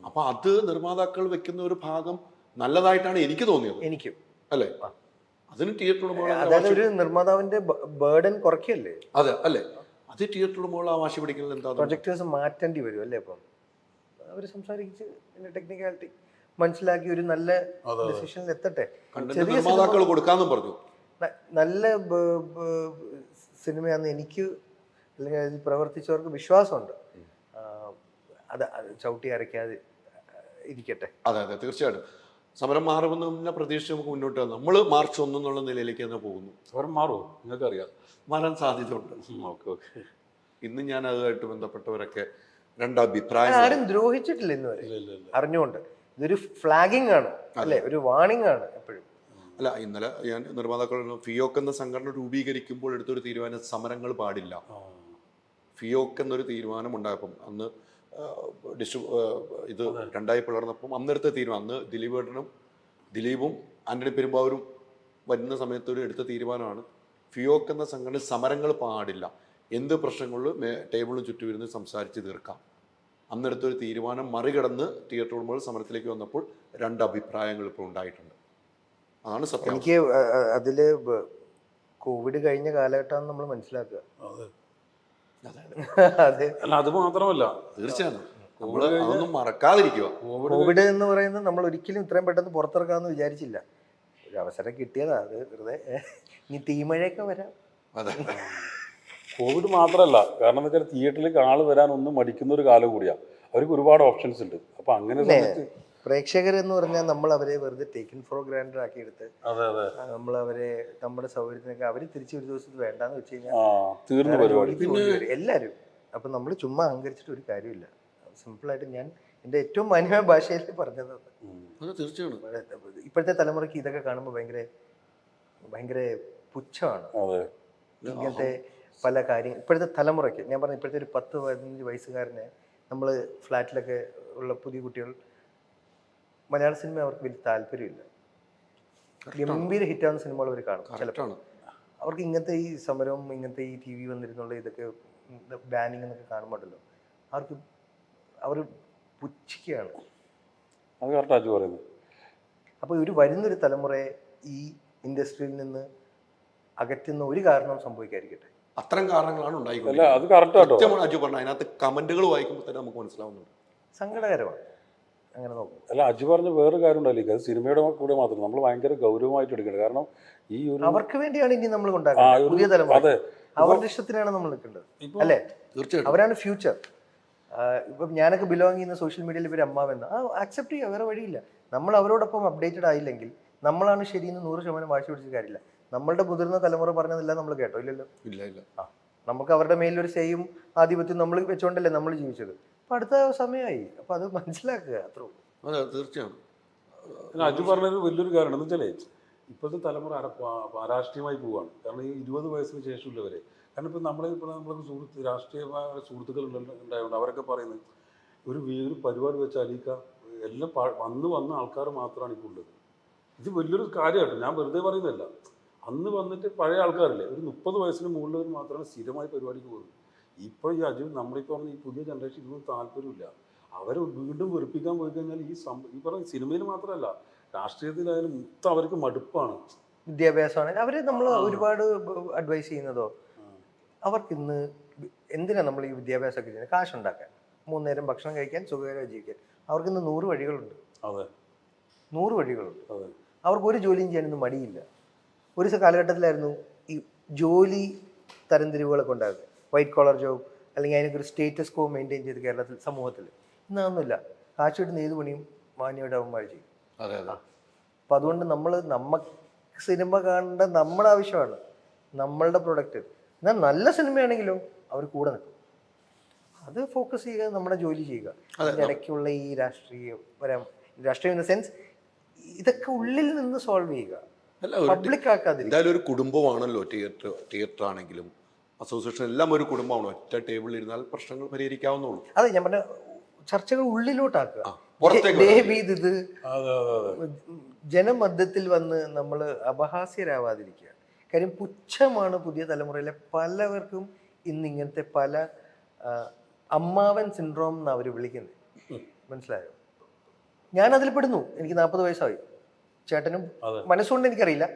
അപ്പൊ അത് നിർമ്മാതാക്കൾ വെക്കുന്ന ഒരു ഭാഗം നല്ലതായിട്ടാണ് എനിക്ക് തോന്നിയത്. എനിക്കും അല്ലേ? അതിന് തിയേറ്റർ അതായത് ഒരു നിർമ്മാതാവിന്റെ ബേർഡൻ കുറയ്ക്കല്ലേ? അതെ അല്ലേ? അത് തിയേറ്റർ ഉടമകൾ ആവാശി പിടിക്കുന്നത് എന്താ? പ്രൊജക്ടേഴ്സ് മാറ്റേണ്ടി വരും അല്ലേ? അപ്പം അവർ സംസാരിച്ച് ടെക്നിക്കാലിറ്റി മനസ്സിലാക്കി ഒരു നല്ല ഡിസിഷനിൽ എത്തട്ടെ. നിർമ്മാതാക്കൾ കൊടുക്കാന്നും പറഞ്ഞു. നല്ല സിനിമയാണെന്ന് എനിക്ക് അല്ലെങ്കിൽ അതിൽ പ്രവർത്തിച്ചവർക്ക് വിശ്വാസമുണ്ട്. അത് ചവിട്ടി അരയ്ക്കാതെ ഇരിക്കട്ടെ. അതെ അതെ, തീർച്ചയായിട്ടും സമരം മാറുമെന്ന് തന്നെ പ്രതീക്ഷിച്ച് നമുക്ക് മുന്നോട്ട് വന്നു. നമ്മൾ മാർച്ച് 1 എന്നുള്ള നിലയിലേക്ക് തന്നെ പോകുന്നു. സമരം മാറുമോ? നിങ്ങൾക്കറിയാം, മാറാൻ സാധ്യതയുണ്ട്. Okay okay. ഇന്ന് ഞാൻ അതുമായിട്ട് ബന്ധപ്പെട്ടവരൊക്കെ രണ്ടഭിപ്രായം. ആരും ദ്രോഹിച്ചിട്ടില്ല ഇന്ന് വരെ അറിഞ്ഞുകൊണ്ട്. ഇതൊരു ഫ്ലാഗിംഗ് ആണ് അല്ലേ, ഒരു വാണിംഗ് ആണ് എപ്പോഴും. അല്ല, ഇന്നലെ ഞാൻ നിർമ്മാതാക്കൾ ഫിയോക്ക് എന്ന സംഘടന രൂപീകരിക്കുമ്പോൾ എടുത്തൊരു തീരുമാനം സമരങ്ങൾ പാടില്ല. ഫിയോക്ക് എന്നൊരു തീരുമാനം ഉണ്ടായപ്പം അന്ന് ഇത് രണ്ടായി പിളർന്നപ്പം അന്നെടുത്ത തീരുമാനം, അന്ന് ദിലീപും ആന്റണി പെരുമ്പാവൂരും വരുന്ന സമയത്ത് ഒരു എടുത്ത തീരുമാനമാണ് ഫിയോക്ക് എന്ന സംഘടന സമരങ്ങൾ പാടില്ല, എന്ത് പ്രശ്നങ്ങളിലും ടേബിളിന് ചുറ്റും ഇരുന്ന് സംസാരിച്ച് തീർക്കാം. അന്നെടുത്തൊരു തീരുമാനം മറികടന്ന് തിയേറ്റർ ഉടമകൾ സമരത്തിലേക്ക് വന്നപ്പോൾ രണ്ട് അഭിപ്രായങ്ങൾ ഇപ്പോൾ ഉണ്ടായിട്ടുണ്ട്. അതാണ് സത്യം. എനിക്ക് അതില് കോവിഡ് കഴിഞ്ഞ കാലഘട്ടമാണ് നമ്മൾ മനസ്സിലാക്കുക. അതെ, അല്ല അത് മാത്രമല്ല, തീർച്ചയായും നമ്മൾ അതൊന്നും മറക്കാതിരിക്കുക. കോവിഡ് എന്ന് പറയുന്നത് നമ്മൾ ഒരിക്കലും ഇത്രയും പെട്ടെന്ന് പുറത്തിറക്കാമെന്ന് വിചാരിച്ചില്ല. ഒരു അവസരം കിട്ടിയതാ, അത് വെറുതെ. ഇനി തീമഴയൊക്കെ വരാം. അതെ, കോവിഡ് മാത്രമല്ല, കാരണം എന്താ വെച്ചാൽ തിയേറ്ററിലേക്ക് ആൾ വരാൻ ഒന്നും മടിക്കുന്ന ഒരു കാലം കൂടിയാണ്. അവർക്ക് ഒരുപാട് ഓപ്ഷൻസ് ഉണ്ട്. അപ്പൊ അങ്ങനെ പ്രേക്ഷകർ എന്ന് പറഞ്ഞാൽ നമ്മൾ അവരെ വെറുതെ ടേക്കൻ ഫോർ ഗ്രാൻഡ് ആക്കി എടുത്ത് നമ്മൾ അവരെ നമ്മുടെ സൗകര്യത്തിനൊക്കെ അവര് തിരിച്ചു ഒരു ദിവസത്തിൽ വേണ്ടാന്ന് വെച്ച് കഴിഞ്ഞാൽ എല്ലാവരും. അപ്പൊ നമ്മൾ ചുമ്മാ അഹങ്കരിച്ചിട്ട് ഒരു കാര്യമില്ല. സിമ്പിളായിട്ട് ഞാൻ എൻ്റെ ഏറ്റവും മാന്യമായ ഭാഷയിൽ പറഞ്ഞത്. തീർച്ചയായും ഇപ്പോഴത്തെ തലമുറയ്ക്ക് ഇതൊക്കെ കാണുമ്പോൾ ഭയങ്കര പുച്ഛമാണ്. ഇങ്ങനത്തെ പല കാര്യങ്ങൾ ഇപ്പോഴത്തെ തലമുറയ്ക്ക് ഞാൻ പറഞ്ഞു. ഇപ്പോഴത്തെ ഒരു 10-15 വയസ്സുകാരനെ നമ്മൾ ഫ്ലാറ്റിലൊക്കെ ഉള്ള പുതിയ കുട്ടികൾ മലയാള സിനിമ അവർക്ക് വലിയ താല്പര്യമില്ല. ഗംഭീര ഹിറ്റാവുന്ന സിനിമകൾ അവർ കാണും. ചിലപ്പോൾ അവർക്ക് ഇങ്ങനത്തെ ഈ സമരവും ഇങ്ങനത്തെ ഈ TV വന്നിരുന്നുള്ള ഇതൊക്കെ ബാനിങ് എന്നൊക്കെ കാണുമ്പോഴല്ലോ അവർ പുച്ഛിക്കുകയാണ്. അത് കറക്റ്റായിട്ട് പറയുന്നത്. അപ്പോൾ ഒരു വരുന്നൊരു തലമുറയെ ഈ ഇൻഡസ്ട്രിയിൽ നിന്ന് അകറ്റുന്ന ഒരു കാരണം സംഭവിക്കാതിരിക്കട്ടെ. അത്തരം കാരണങ്ങളാണ് ഉണ്ടായിക്കൊണ്ടത്. അജു പറഞ്ഞു, അതിനകത്ത് കമന്റുകൾ വായിക്കുമ്പോൾ തന്നെ നമുക്ക് മനസ്സിലാവുന്നുണ്ട്. സങ്കടകരമാണ് അങ്ങനെ നോക്കും. അല്ല, അജു പറഞ്ഞ വേറൊരു കാര്യം ഉണ്ടായില്ല, അത് സിനിമയുടെ കൂടെ മാത്രം നമ്മൾ ഭയങ്കര ഗൗരവമായിട്ട് എടുക്കണം. കാരണം ഈ ഒരു അവർക്ക് വേണ്ടിയാണ് ഇനി നമ്മൾ ഉണ്ടാക്കുന്നത് പുതിയ തലമുറ. അതെ, അവരുടെ ഇഷ്ടത്തിനാണ് നമ്മൾ നിൽക്കേണ്ടത്, ഇപ്പൊ അല്ലേ? തീർച്ചയായിട്ടും. അവരാണ് ഫ്യൂച്ചർ. ഇപ്പം ഞാനൊക്കെ ബിലോങ് ചെയ്യുന്ന സോഷ്യൽ മീഡിയയിൽ ഇവർ അമ്മാവെന്ന് ആക്സെപ്റ്റ് ചെയ്യുക, വേറെ വഴിയില്ല. നമ്മൾ അവരോടൊപ്പം അപ്ഡേറ്റഡ് ആയില്ലെങ്കിൽ നമ്മളാണ് ശരിയെന്ന് 100% വാശി പിടിച്ച കാര്യമില്ല. നമ്മളുടെ മുതിർന്ന തലമുറ പറഞ്ഞതെല്ലാം നമ്മൾ കേട്ടോ? ഇല്ലല്ലോ. ഇല്ല ഇല്ല. നമുക്ക് അവരുടെ മേലിലൊരു സെയും ആധിപത്യം നമ്മൾ വെച്ചോണ്ടല്ലേ നമ്മൾ ജീവിച്ചത്. അപ്പൊ അടുത്ത സമയമായി, അപ്പൊ അത് മനസ്സിലാക്കുക, അത്രേ ഉള്ളൂ. അതെ തീർച്ചയായും. പിന്നെ അജു പറഞ്ഞൊരു വലിയൊരു കാരണം എന്ന് വെച്ചാലേ ഇപ്പോഴത്തെ തലമുറ രാഷ്ട്രീയമായി പോവുകയാണ്. കാരണം ഈ 20 വയസ്സിന് ശേഷമുള്ളവരെ, കാരണം ഇപ്പോൾ നമ്മളെ രാഷ്ട്രീയമായ സുഹൃത്തുക്കൾ ഉണ്ടായതുകൊണ്ട് അവരൊക്കെ പറയുന്നത് ഒരു പരിപാടി വെച്ച് അലീക്ക എല്ലാം വന്ന ആൾക്കാർ മാത്രമാണ് ഇപ്പോൾ ഉള്ളത്. ഇത് വലിയൊരു കാര്യമായിട്ട് ഞാൻ വെറുതെ പറയുന്നതല്ല. അന്ന് വന്നിട്ട് പഴയ ആൾക്കാരില്ലേ, ഒരു 30 വയസ്സിന് മുകളിലവർ മാത്രമാണ് സ്ഥിരമായി പരിപാടിക്ക് പോകുന്നത്. ഇപ്പോൾ ഈ അജു നമ്മളിപ്പോൾ പറഞ്ഞ ഈ പുതിയ ജനറേഷൻ ഇതൊന്നും താല്പര്യമില്ല. അവരെ വീണ്ടും വെറുപ്പിക്കാൻ പോയി കഴിഞ്ഞാൽ ഈ പറഞ്ഞ സിനിമയിൽ മാത്രമല്ല രാഷ്ട്രീയത്തിലായാലും മൊത്തം അവർക്ക് മടുപ്പാണ്. വിദ്യാഭ്യാസമാണ് അവര് നമ്മൾ ഒരുപാട് അഡ്വൈസ് ചെയ്യുന്നതോ. അവർക്ക് ഇന്ന് എന്തിനാ നമ്മൾ ഈ വിദ്യാഭ്യാസമൊക്കെ ചെയ്യുന്നത്? കാശുണ്ടാക്കാൻ, 3 നേരം ഭക്ഷണം കഴിക്കാൻ, സുഖകരമായി ജീവിക്കാൻ. അവർക്ക് ഇന്ന് 100 വഴികളുണ്ട്. അതെ, 100 വഴികളുണ്ട്. അതെ. അവർക്ക് ഒരു ജോലിയും ചെയ്യാനൊന്നും മടിയില്ല. ഒരു കാലഘട്ടത്തിലായിരുന്നു ഈ ജോലി തരംതിരിവുകളൊക്കെ ഉണ്ടാകുന്നത്, വൈറ്റ് കോളർ ജോബ്, അല്ലെങ്കിൽ അതിനൊക്കെ ഒരു സ്റ്റേറ്റസ് കോ മെയിൻറ്റെയിൻ ചെയ്ത് കേരളത്തിൽ സമൂഹത്തിൽ. ഇന്നതൊന്നുമില്ല. കാശ് കിട്ടുന്ന ഏത് പണിയും മാന്യമായിട്ട് അവന്മാർ ചെയ്യും. അതെ അതെ. അപ്പം അതുകൊണ്ട് നമുക്ക് സിനിമ കാണേണ്ട നമ്മുടെ ആവശ്യമാണ്, നമ്മളുടെ പ്രൊഡക്റ്റ്. എന്നാൽ നല്ല സിനിമയാണെങ്കിലോ അവർ കൂടെ നിൽക്കും. അത് ഫോക്കസ് ചെയ്യുക, നമ്മുടെ ജോലി ചെയ്യുക. ഇടയ്ക്കുള്ള ഈ രാഷ്ട്രീയം ഇൻ ദ സെൻസ് ഇതൊക്കെ ഉള്ളിൽ നിന്ന് സോൾവ് ചെയ്യുക, പബ്ലിക് ആക്കാതിരിക്കുക. എന്തായാലും ഒരു കുടുംബമാണല്ലോ തിയേറ്റർ ആണെങ്കിലും അസോസിയേഷൻ എല്ലാം ഒരു കുടുംബമാണ്. ഒറ്റ ടേബിളിൽ ഇരുന്നാൽ പ്രശ്നങ്ങൾ പരിഹരിക്കാവുന്നുള്ളൂ. അതെ, ഞാൻ പറഞ്ഞ ചർച്ചകൾ ഉള്ളിലോട്ടാക്കുക. ഇത് ജനമധ്യത്തിൽ വന്ന് നമ്മൾ അപഹാസ്യരാവാതിരിക്കുക. കാര്യം പുച്ഛമാണ് പുതിയ തലമുറയിലെ പലവർക്കും ഇന്ന് ഇങ്ങനത്തെ പല അമ്മാവൻ സിൻഡ്രോം എന്ന് അവർ വിളിക്കുന്നത്. മനസ്സിലായോ? ഞാനതിൽ പെടുന്നു. എനിക്ക് 40 വയസ്സായി. ചേട്ടനും മനസ്സുകൊണ്ട് എനിക്കറിയില്ല,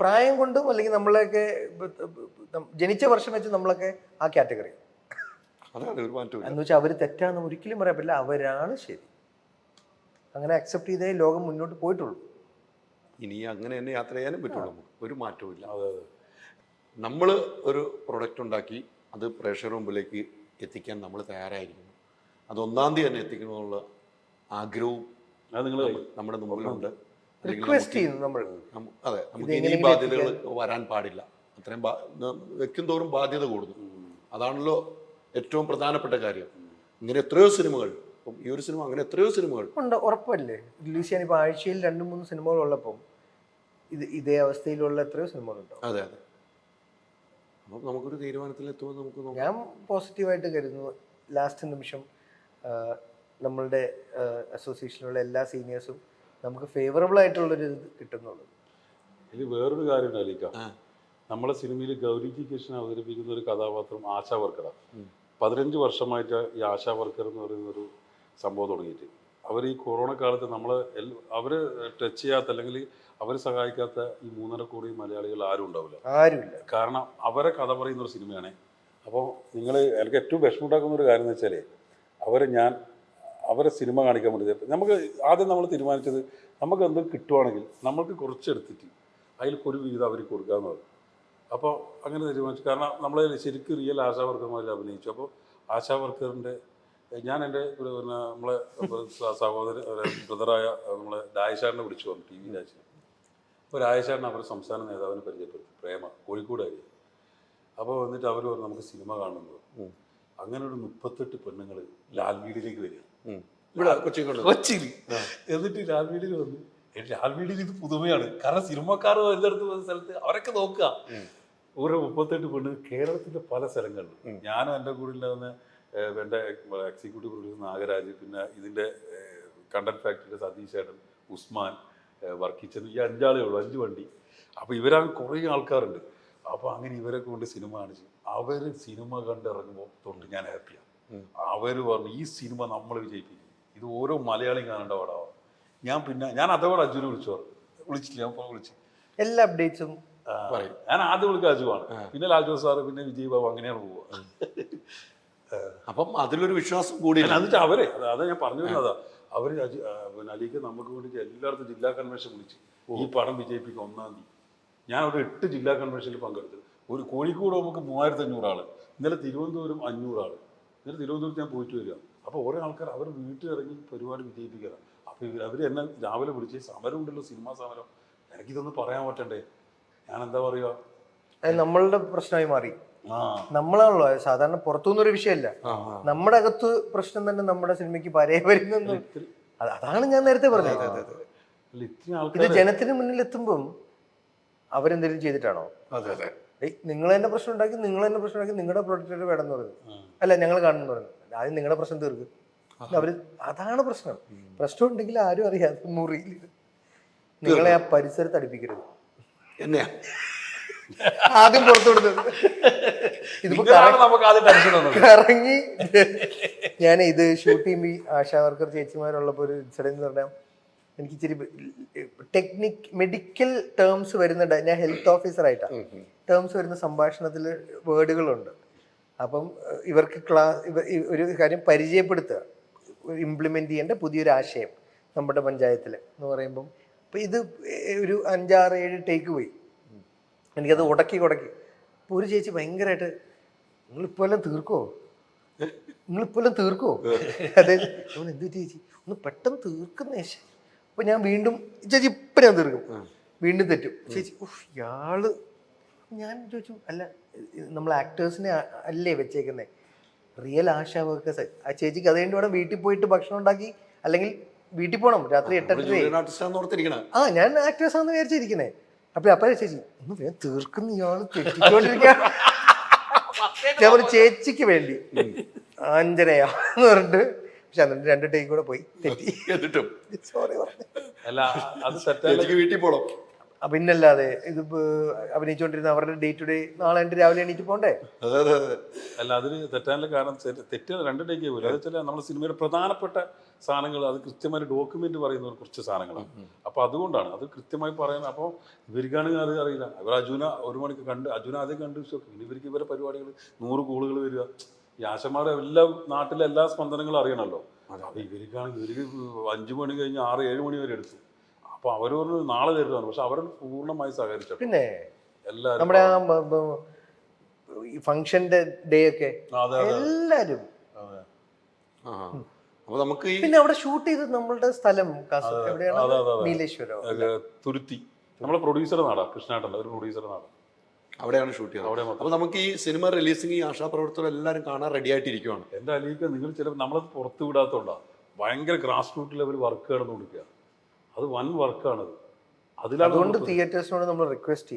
പ്രായം കൊണ്ടും അല്ലെങ്കിൽ നമ്മളെയൊക്കെ ജനിച്ച വർഷം വെച്ച് നമ്മളൊക്കെ ആ കാറ്റഗറി എന്ന് വെച്ചാൽ അവർ തെറ്റാന്ന് ഒരിക്കലും പറയാൻ പറ്റില്ല. അവരാണ് ശരി. അങ്ങനെ അക്സെപ്റ്റ് ചെയ്തേ ലോകം മുന്നോട്ട് പോയിട്ടുള്ളൂ. ഇനി അങ്ങനെ തന്നെ യാത്ര ചെയ്യാനും പറ്റുള്ളൂ. ഒരു മാറ്റവും ഇല്ല. നമ്മൾ ഒരു പ്രൊഡക്റ്റ് ഉണ്ടാക്കി അത് പ്രേക്ഷകരുടെ മുമ്പിലേക്ക് എത്തിക്കാൻ നമ്മൾ തയ്യാറായിരിക്കുന്നു. അത് 1-ാം തീയതി തന്നെ എത്തിക്കണമെന്നുള്ള ആഗ്രഹവും നമ്മുടെ മുമ്പിലുണ്ട്. റിക്വസ്റ്റ് ചെയ്യുന്നു നമ്മൾ. അതെ, നമുക്ക് ഇനി ബാധ്യതകൾ വരാൻ പാടില്ല. അത്രയും വെക്കും തോറും ബാധ്യത കൂടുന്നു. അതാണല്ലോ ഏറ്റവും പ്രധാനപ്പെട്ട കാര്യം. ഇങ്ങനെ എത്രയോ സിനിമകൾ, ഇപ്പം ഈ ഒരു സിനിമ അങ്ങനെ എത്രയോ സിനിമകൾ ഉണ്ട്. ഉറപ്പല്ലേ റിലീസ് ചെയ്യാൻ ഇപ്പോൾ ആഴ്ചയിൽ 2-3 സിനിമകൾ ഉള്ളപ്പം ഇതേ അവസ്ഥയിലുള്ള എത്രയോ സിനിമകളുണ്ടോ? അതെ അതെ. അപ്പം നമുക്കൊരു തീരുമാനത്തിലെത്തുമ്പോൾ നമുക്ക് ഞാൻ പോസിറ്റീവായിട്ട് കരുതുന്നു. ലാസ്റ്റ് നിമിഷം നമ്മളുടെ അസോസിയേഷനിലുള്ള എല്ലാ സീനിയേഴ്സും നമുക്ക് ഫേവറബിൾ ആയിട്ടുള്ളൊരു ഇത് കിട്ടുന്നുള്ളൂ. ഇത് വേറൊരു കാര്യം അലീക്ക, നമ്മളെ സിനിമയിൽ ഗൗരി ജി കൃഷ്ണൻ അവതരിപ്പിക്കുന്ന ഒരു കഥാപാത്രം ആശാ വർക്കറാണ്. 15 വർഷമായിട്ട് ഈ ആശാ വർക്കർ എന്ന് പറയുന്നൊരു സംഭവം തുടങ്ങിയിട്ട് അവർ ഈ കൊറോണ കാലത്ത് അവർ ടച്ച് ചെയ്യാത്ത അല്ലെങ്കിൽ അവർ സഹായിക്കാത്ത ഈ 3.5 കോടി മലയാളികൾ ആരും ഉണ്ടാവില്ല. കാരണം അവരെ കഥ പറയുന്ന ഒരു സിനിമയാണ്. അപ്പോൾ എനിക്ക് ഏറ്റവും വിഷമമുണ്ടാക്കുന്ന ഒരു കാര്യം എന്ന് വെച്ചാൽ അവരെ സിനിമ കാണിക്കാൻ വേണ്ടി നമുക്ക് ആദ്യം നമ്മൾ തീരുമാനിച്ചത് നമുക്ക് എന്തെങ്കിലും കിട്ടുവാണെങ്കിൽ നമ്മൾക്ക് കുറച്ചെടുത്തിട്ട് അതിൽക്കൊരു വിഹിതം അവർക്ക് കൊടുക്കാമെന്ന് പറഞ്ഞു. അപ്പോൾ അങ്ങനെ തീരുമാനിച്ചു. കാരണം നമ്മൾ ശരിക്കും റിയൽ ആശാ വർക്കർമാരിൽ അഭിനയിച്ചു. അപ്പോൾ ആശാ വർക്കറിൻ്റെ ഞാൻ എൻ്റെ നമ്മളെ ബ്രദറായ നമ്മളെ രാജേഷാറിനെ വിളിച്ചു പറഞ്ഞു, TV രാജേഷ്. അപ്പോൾ രാജേഷാറിനെ അവരുടെ സംസ്ഥാന നേതാവിനെ പരിചയപ്പെടുത്തി, പ്രേമ, കോഴിക്കോടായി. അപ്പോൾ വന്നിട്ട് അവർ പറഞ്ഞു നമുക്ക് സിനിമ കാണുന്നത്. അങ്ങനെ ഒരു 38 പെണ്ണുങ്ങൾ ലാൽവീഡിലേക്ക് വരിക, കൊച്ചിയിൽ. എന്നിട്ട് ലാൽവീഡിൽ വന്ന് ലാൽവീഡിൽ ഇത് പുതുമയാണ്. കാരണം സിനിമക്കാർ എല്ലായിടത്ത് പോകുന്ന സ്ഥലത്ത് അവരൊക്കെ നോക്കുക. ഓരോ 38 പെണ്ണ് കേരളത്തിൻ്റെ പല സ്ഥലങ്ങളിലും. ഞാനും എൻ്റെ കൂടെ ഉണ്ടാകുന്ന എൻ്റെ എക്സിക്യൂട്ടീവ് പ്രൊഡ്യൂസർ നാഗരാജ്, പിന്നെ ഇതിൻ്റെ കണ്ടന്റ് ഫാക്ടറിയുടെ സതീഷ് ചേട്ടൻ, ഉസ്മാൻ, വർക്കിച്ചൻ, ഈ 5 ആളേ ഉള്ളൂ, 5 വണ്ടി. അപ്പോൾ ഇവരാണ് കുറേ ആൾക്കാരുണ്ട്. അപ്പോൾ അങ്ങനെ ഇവരൊക്കെ കൊണ്ട് സിനിമ കാണിച്ചു. അവർ സിനിമ കണ്ടിറങ്ങുമ്പോൾ തൊട്ട് ഞാൻ ഹാപ്പിയാണ്. അവർ പറഞ്ഞു ഈ സിനിമ നമ്മൾ വിജയിപ്പിക്കും, ഇത് ഓരോ മലയാളിയും കാണേണ്ട പാടാവാം. ഞാൻ അതോടെ അജുനെ വിളിച്ചില്ല, ഞാൻ വിളിച്ചു എല്ലാ അപ്ഡേറ്റ്സും പറയും. ഞാൻ ആദ്യം വിളിക്കുക അജുവാണ്, പിന്നെ ലാൽജോസ് സാറ്, പിന്നെ വിജയ് ബാബു, അങ്ങനെയാണ് പോവുക. അപ്പം അതിലൊരു വിശ്വാസം കൂടി. എന്നിട്ട് അവരെ അതാ ഞാൻ പറഞ്ഞു വരുന്നതാ, അവർ പിന്നെ അലിക്ക് നമുക്ക് വേണ്ടിയിട്ട് എല്ലായിടത്തും ജില്ലാ കൺവെൻഷൻ വിളിച്ച് ഈ പടം വിജയിപ്പിക്കും 1-ാം തീയതി. ഞാൻ അവിടെ 8 ജില്ലാ കൺവെൻഷനിൽ പങ്കെടുത്തു. ഒരു കോഴിക്കോട് നമുക്ക് 3500 ആൾ, ഇന്നലെ തിരുവനന്തപുരം 500 ആൾ. ഇന്നലെ തിരുവനന്തപുരത്ത് ഞാൻ പോയിട്ട് വരിക. അപ്പോൾ ഓരോ ആൾക്കാർ അവർ വീട്ടിലിറങ്ങി പരിപാടി വിജയിപ്പിക്കുക. അപ്പോൾ അവർ എന്നെ രാവിലെ വിളിച്ച് സമരം ഉണ്ടല്ലോ, സിനിമാ സമരം, എനിക്കിതൊന്നും പറയാൻ പറ്റണ്ടേ, ഞാൻ എന്താ പറയുക. അത് നമ്മളുടെ പ്രശ്നമായി മാറി. ആ നമ്മളാണല്ലോ സാധാരണ പുറത്തുനിന്നൊരു വിഷയമല്ല, നമ്മുടെ അകത്ത് പ്രശ്നം തന്നെ നമ്മുടെ സിനിമയ്ക്ക് വരുന്നു. അതാണ് ഞാൻ നേരത്തെ പറഞ്ഞത്. അല്ല, ഇത്രയും ഇത് ആൾക്കാർ ജനത്തിന് മുന്നിൽ എത്തുമ്പം അവരെന്തെങ്കിലും ചെയ്തിട്ടാണോ? അതെ അതെ. നിങ്ങൾ തന്നെ പ്രശ്നം ഉണ്ടാക്കി, നിങ്ങളുടെ പ്രൊഡക്റ്റ് വേണം എന്ന് പറഞ്ഞു. അല്ല, ഞങ്ങൾ കാണുന്നു പറഞ്ഞു. ആദ്യം നിങ്ങളുടെ പ്രശ്നം തീർക്കും. അവര് അതാണ് പ്രശ്നം. പ്രശ്നം ഉണ്ടെങ്കിൽ ആരും അറിയാതെ മുറിയിൽ നിങ്ങളെ ആ പരിസരത്ത് അടുപ്പിക്കരുത്. എന്നെയാ ആദ്യം പുറത്തു വിടുന്നത്. ഇതിപ്പോ നമുക്ക് ആദ്യം ടെൻഷൻ വന്നത്. കറങ്ങി ഞാൻ ഇത് ഷൂട്ട് ചെയ്യുമ്പോൾ ആശാ വർക്കർ ചേച്ചിമാരുള്ളപ്പോൾ ഒരു ഇൻസിഡന്റ് എന്ന് പറഞ്ഞാൽ എനിക്ക് ഇച്ചിരി മെഡിക്കൽ ടേംസ് വരുന്ന, ഞാൻ ഹെൽത്ത് ഓഫീസറായിട്ടാണ്, ടേംസ് വരുന്ന സംഭാഷണത്തിൽ വേർഡുകളുണ്ട്. അപ്പം ഇവർക്ക് ഒരു കാര്യം പരിചയപ്പെടുത്തുക, ഇംപ്ലിമെന്റ് ചെയ്യേണ്ട പുതിയൊരു ആശയം നമ്മുടെ പഞ്ചായത്തിൽ എന്ന് പറയുമ്പം ഇപ്പം ഇത് ഒരു 5-6-7 ടേക്ക് പോയി. എനിക്കത് ഉടക്കി അപ്പോൾ ഒരു ചേച്ചി ഭയങ്കരമായിട്ട് നിങ്ങളിപ്പോൾ എല്ലാം തീർക്കോ, അതായത് എന്ത് ചേച്ചി ഒന്ന് പെട്ടെന്ന് തീർക്കുന്നേ. അപ്പോൾ ഞാൻ വീണ്ടും ചേച്ചി ഇപ്പം ഞാൻ തീർക്കും, വീണ്ടും തെറ്റും. ചേച്ചി ഇയാള്, ഞാൻ ചോദിച്ചു അല്ല നമ്മൾ ആക്ടേഴ്സിനെ അല്ലേ വെച്ചേക്കുന്നേ, റിയൽ ആശാ വർക്കേഴ്സ്. ആ ചേച്ചിക്ക് അതുകൊണ്ട് വേണം വീട്ടിൽ പോയിട്ട് ഭക്ഷണം ഉണ്ടാക്കി, അല്ലെങ്കിൽ വീട്ടിൽ പോകണം രാത്രി 8-8. ആ ഞാൻ ആക്ടേഴ്സാണെന്ന് വിചാരിച്ചിരിക്കുന്നേ. അപ്പഴേ ചേച്ചി ഒന്ന് വേഗം തീർക്കുന്ന ഇയാള് തെറ്റിക്കൊണ്ടിരിക്കുക. ഞാൻ ഒരു ചേച്ചിക്ക് വേണ്ടി ആഞ്ജനയ എന്ന് പറഞ്ഞിട്ട്, പക്ഷെ എന്നിട്ട് 2 ടേക്ക് കൂടെ പോയി തെറ്റി. സോറി പറഞ്ഞു. അല്ല, അത് തെറ്റായി വീട്ടിൽ പോകണം. പിന്നല്ലാതെ ഇത് അഭിനയിച്ചുകൊണ്ടിരുന്ന അവരുടെ ഡേ ടു ഡേ നാളെ രാവിലെ എണീറ്റ് പോകണ്ടേ? അല്ല, അതിന് തെറ്റാനുള്ള കാരണം തെറ്റ് 2 ടേക്കേ പോലും. അത് വെച്ചാൽ നമ്മുടെ സിനിമയുടെ പ്രധാനപ്പെട്ട സാധനങ്ങൾ അത് കൃത്യമായി ഡോക്യുമെന്റ് പറയുന്ന കുറച്ച് സാധനങ്ങളാണ്. അപ്പോൾ അതുകൊണ്ടാണ് അത് കൃത്യമായി പറയുന്നത്. അപ്പോൾ ഇവർക്കാണെങ്കിൽ അത് അറിയില്ല. ഇവർ അജുന 1 മണിക്ക് കണ്ട്, അജുന ആദ്യം കണ്ട് ഇനി ഇവർക്ക് ഇവരെ പരിപാടികൾ 100 കോളുകൾ വരിക. ഈ ആശമാരുടെ എല്ലാ നാട്ടിലെ എല്ലാ സ്പന്ദനങ്ങളും അറിയണമല്ലോ. അപ്പോൾ ഇവർക്കാണെങ്കിൽ ഇവർക്ക് 5 മണി കഴിഞ്ഞ് 6-7 മണി വരെ എടുത്തു. അപ്പോൾ അവർ പറഞ്ഞു നാളെ തരുന്നതാണ്. പക്ഷെ അവർ പൂർണ്ണമായി സഹകരിച്ചു. പിന്നെ എല്ലാവരും നമ്മുടെ ഫംഗ്ഷന്റെ ഡേ ഒക്കെ എല്ലാരും. അപ്പൊ നമുക്ക് പിന്നെ അവിടെ ഷൂട്ട് ചെയ്തത് നമ്മളുടെ സ്ഥലം എവിടെയാണ്? നീലേശ്വരം, തുരുത്തി. നമ്മളെ പ്രൊഡ്യൂസർ നാടാ, കൃഷ്ണാട്ടല്ല, ഒരു പ്രൊഡ്യൂസർ നാടാ. അവിടെയാണ് ഷൂട്ട് ചെയ്തത്. അപ്പൊ നമുക്ക് ഈ സിനിമ റിലീസിങ് ഈ ആശാപ്രവർത്തകർ എല്ലാവരും കാണാൻ റെഡി ആയിട്ടിരിക്കുവാണ്. എന്റെ അലീക്ക് നിങ്ങൾ ചിലപ്പോൾ നമ്മളത് പുറത്ത് വിടാത്തോണ്ടാ, ഭയങ്കര ഗ്രാസ് റൂട്ട് ലെവൽ വർക്ക് നടന്നു കൊടുക്കുക. അത് വൻ വർക്കാണത്. അതുകൊണ്ട് തിയേറ്റേഴ്സിനോട് നമ്മൾ റിക്വസ്റ്റ്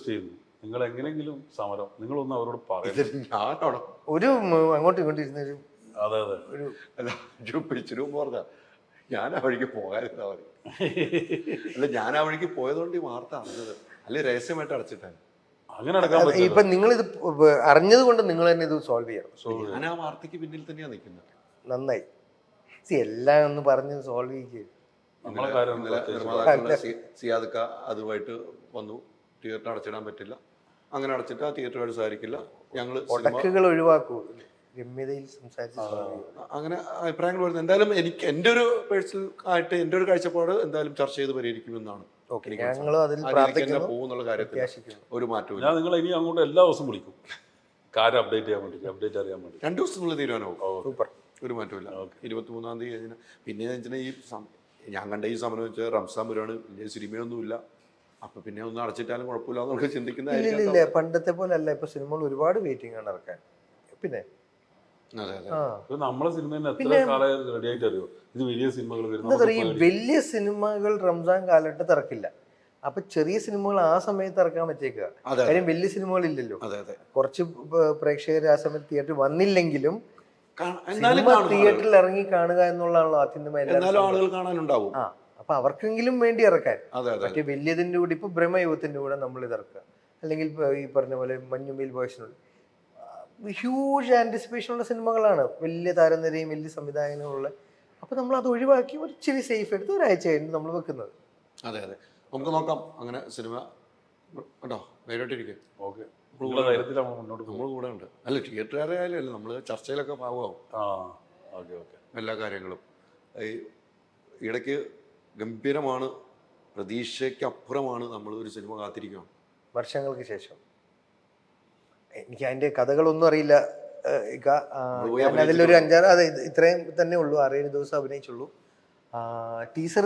ചെയ്യുന്നു, നിങ്ങൾ എങ്ങനെയെങ്കിലും സമരം നിങ്ങളൊന്ന് അവരോട് പറയുന്നത്. ഞാനാണോ ഒരു അങ്ങോട്ടും ഇങ്ങോട്ടും ഇരുന്നൊരു അതെ അതെ ഒരു പിടിച്ചിരും പറഞ്ഞ ഞാൻ ആ വഴിക്ക് പോകാതിരുന്നാ മതി. അല്ല, ഞാൻ ആ വഴിക്ക് പോയതുകൊണ്ട് ഈ വാർത്ത അറിഞ്ഞത്, അല്ലെ രഹസ്യമായിട്ട് അടച്ചിട്ടാണ്. അങ്ങനെ നടക്കാൻ പറ്റില്ല. ഇപ്പൊ നിങ്ങൾ ഇത് അറിഞ്ഞത് കൊണ്ട് നിങ്ങൾ തന്നെ ഇത് സോൾവ് ചെയ്യണം. ഞാൻ ആ വാർത്തക്ക് പിന്നിൽ തന്നെയാണ് നിൽക്കുന്നത്. നന്നായി. എല്ലാം ഒന്ന് പറഞ്ഞ് സോൾവ് ചെയ്യുക. നിർമ്മാതാക്കളുടെ സിയാദക്ക അതുമായിട്ട് വന്നു, തിയേറ്റർ അടച്ചിടാൻ പറ്റില്ല, അങ്ങനെ അടച്ചിട്ട് ആ തിയേറ്ററുമായിട്ട് സഹകരിക്കില്ല, ഞങ്ങൾ ഒഴിവാക്കൂ, രമ്യതയിൽ സംസാരിച്ച് അങ്ങനെ അഭിപ്രായങ്ങൾ വരുന്നത്. എന്തായാലും എനിക്ക് എൻ്റെ ഒരു പേഴ്സണൽ ആയിട്ട് എൻ്റെ ഒരു കാഴ്ചപ്പാട് എന്തായാലും ചർച്ച ചെയ്ത് പരിഹരിക്കുമെന്നാണ്. പോകുന്നുള്ള കാര്യത്തിൽ ഒരു മാറ്റവും. ഞാൻ നിങ്ങൾ ഇനി അങ്ങോട്ട് എല്ലാ ദിവസവും വിളിക്കും, കാര്യം അപ്ഡേറ്റ് ചെയ്യാൻ വേണ്ടി, അപ്ഡേറ്റ് അറിയാൻ വേണ്ടി. 2 ദിവസത്തിനുള്ള തീരുമാനമാവും. സൂപ്പർ, ഒരു മാറ്റമില്ല. 23-ാം തീയതി കഴിഞ്ഞാൽ പിന്നെ വെച്ചാൽ ഈ ഞാൻ കണ്ട ഈ സമരം വെച്ചാൽ റംസാൻ വരുവാണ്, വലിയ സിനിമയൊന്നുമില്ല, അപ്പൊ പിന്നെ ഒന്ന് അടച്ചിട്ടാലും കുഴപ്പമില്ല എന്നൊക്കെ ചിന്തിക്കുന്ന. പണ്ടത്തെ പോലെ അല്ല ഇപ്പൊ സിനിമകൾ ഒരുപാട് വെയിറ്റിംഗ് ആണ് ഇറക്കാൻ. പിന്നെ നമ്മളെ സിനിമ എത്ര കാലം റെഡി ആയിട്ട് അറിയോ, ഇത് വലിയ സിനിമകൾ ഈ വലിയ സിനിമകൾ റംസാൻ കാലഘട്ടത്ത് ഇറക്കില്ല. അപ്പൊ ചെറിയ സിനിമകൾ ആ സമയത്ത് ഇറക്കാൻ പറ്റേക്കുക. കാര്യം വലിയ സിനിമകൾ ഇല്ലല്ലോ. കുറച്ച് പ്രേക്ഷകർ ആ സമയത്ത് തിയേറ്ററിൽ വന്നില്ലെങ്കിലും തിയേറ്ററിൽ ഇറങ്ങി കാണുക എന്നുള്ളതാണല്ലോ ആത്യന്തികമായി ആളുകൾ കാണാനുണ്ടാവും. അപ്പൊ അവർക്കെങ്കിലും വേണ്ടി ഇറക്കാൻ. മറ്റേ വലിയതിന്റെ കൂടെ ഇപ്പൊ ബ്രഹ്മയുഗത്തിന്റെ കൂടെ നമ്മൾ ഇത് ഇറക്കുക, അല്ലെങ്കിൽ ഈ പറഞ്ഞ പോലെ മഞ്ഞുമേൽ ബോയ്സിനുള്ള ഹ്യൂജ് ആന്റിസിപ്പേഷനുള്ള സിനിമകളാണ്, വലിയ താരനിരയും വലിയ സംവിധായകനുള്ള. അപ്പൊ നമ്മൾ അത് ഒഴിവാക്കി ഒരു ഇച്ചിരി സേഫ് എടുത്ത് ഒരാഴ്ച കഴിഞ്ഞ് നമ്മൾ വെക്കുന്നത്. അതെ അതെ, നമുക്ക് നോക്കാം അങ്ങനെ സിനിമ കേട്ടോ. നേരിട്ടിരിക്കും. ഓക്കെ, നമ്മൾ കൂടെ ഉണ്ട്. അല്ല, തിയേറ്ററുകാരായാലും അല്ല, നമ്മൾ ചർച്ചയിലൊക്കെ ഭാഗമാവും എല്ലാ കാര്യങ്ങളും. ഈ ഇടയ്ക്ക് ഗംഭീരമാണ്, പ്രതീക്ഷയ്ക്കപ്പുറമാണ് നമ്മൾ ഒരു സിനിമ കാത്തിരിക്കുകയാണ് വർഷങ്ങൾക്ക് ശേഷം. എനിക്ക് അതിന്റെ കഥകളൊന്നും അറിയില്ല. ഞാൻ അതിലൊരു 5-6 അതെ ഇത്രയും തന്നെ ഉള്ളൂ, 6-7 ദിവസം അഭിനയിച്ചുള്ളൂ. ടീസർ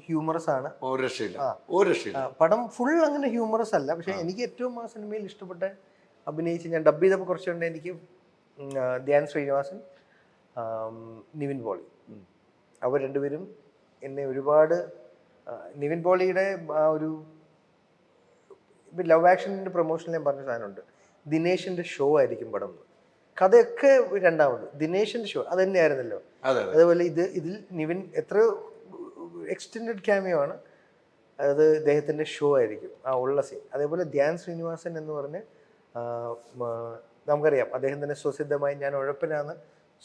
ഹ്യൂമറസ് ആണ്. ഒരു രക്ഷയില്ല, ഒരു രക്ഷയില്ല. പടം ഫുൾ അങ്ങനെ ഹ്യൂമറസ് അല്ല, പക്ഷെ എനിക്ക് ഏറ്റവും ആ സിനിമയിൽ ഇഷ്ടപ്പെട്ട അഭിനയിച്ച് ഞാൻ ഡബ് ചെയ്തപ്പോൾ കുറച്ചുകൊണ്ട് എനിക്ക് ധ്യാൻ ശ്രീനിവാസൻ, നിവിൻ പോളി, അവർ രണ്ടുപേരും എന്നെ ഒരുപാട് നിവിൻ പോളിയുടെ ആ ഒരു ഇപ്പം ലവ് ആക്ഷൻ്റെ പ്രൊമോഷനിൽ ഞാൻ പറഞ്ഞ സാധനമുണ്ട്, ദിനേശിൻ്റെ ഷോ ആയിരിക്കും പടം. കഥയൊക്കെ രണ്ടാമത് ദിനേശിൻ്റെ ഷോ അത് തന്നെയായിരുന്നല്ലോ. അതേപോലെ ഇതിൽ നിവിൻ എത്രയോ എക്സ്റ്റെൻഡഡ് ക്യാമിയോ ആണ്, അത് ഇദ്ദേഹത്തിൻ്റെ ഷോ ആയിരിക്കും ആ ഉള്ള സീൻ. അതേപോലെ ധ്യാൻ ശ്രീനിവാസൻ എന്ന് പറഞ്ഞ് നമുക്കറിയാം അദ്ദേഹം തന്നെ സ്വസിദ്ധമായി ഞാൻ ഉഴപ്പനാണ്,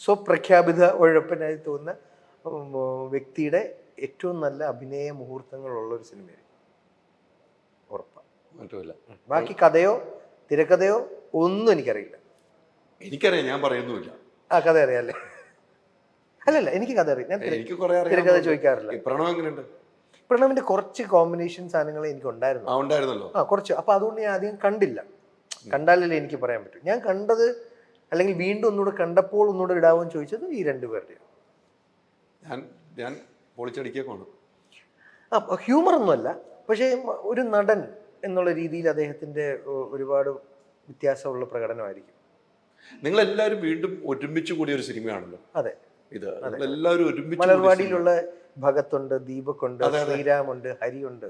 സ്വപ്രഖ്യാപിത ഉഴപ്പനായി തോന്നുന്ന വ്യക്തിയുടെ ഏറ്റവും നല്ല അഭിനയ മുഹൂർത്തങ്ങളുള്ളൊരു സിനിമയായിരിക്കും ഉറപ്പാണ്. ബാക്കി കഥയോ തിരക്കഥയോ ഒന്നും എനിക്കറിയില്ല. എനിക്കറിയാം, ഞാൻ പറയുന്നുമില്ല. ആ കഥ അറിയാല്ലേ? അല്ലല്ല, എനിക്ക് കഥ അറിയാം, ഞാൻ തിരക്കഥ ചോദിക്കാറില്ല. പ്രണവ് എങ്ങനെയുണ്ട്? പ്രണവിന്റെ കുറച്ച് കോമ്പിനേഷൻ സാധനങ്ങൾ എനിക്ക് ഉണ്ടായിരുന്നല്ലോ. കുറച്ച്. അപ്പൊ അതുകൊണ്ട് ഞാൻ അധികം കണ്ടില്ല. കണ്ടാലല്ലേ എനിക്ക് പറയാൻ പറ്റും. ഞാൻ കണ്ടത് അല്ലെങ്കിൽ വീണ്ടും ഒന്നുകൂടെ കണ്ടപ്പോൾ ഒന്നുകൂടെ ഇടാവോന്ന് ചോദിച്ചത് ഈ രണ്ടുപേരുടെയാണ്. ഞാൻ പൊളിച്ചടിക്കേക്കാണ്. ഹ്യൂമർ ഒന്നുമല്ല, പക്ഷേ ഒരു നടൻ എന്നുള്ള രീതിയിൽ അദ്ദേഹത്തിന്റെ ഒരുപാട് വ്യത്യാസമുള്ള പ്രകടനമായിരിക്കും. നിങ്ങളെല്ലാവരും വീണ്ടും ഒരുമിച്ച് കൂടിയ ഒരു സിനിമയാണല്ലോ. അതെ, ഇത് എല്ലാവരും ഒരുമിച്ച്. മലർവാടിയിലുള്ള ഭഗത്തുണ്ട്, ദീപക്കുണ്ട്, ശ്രീരാമുണ്ട്, ഹരിയുണ്ട്,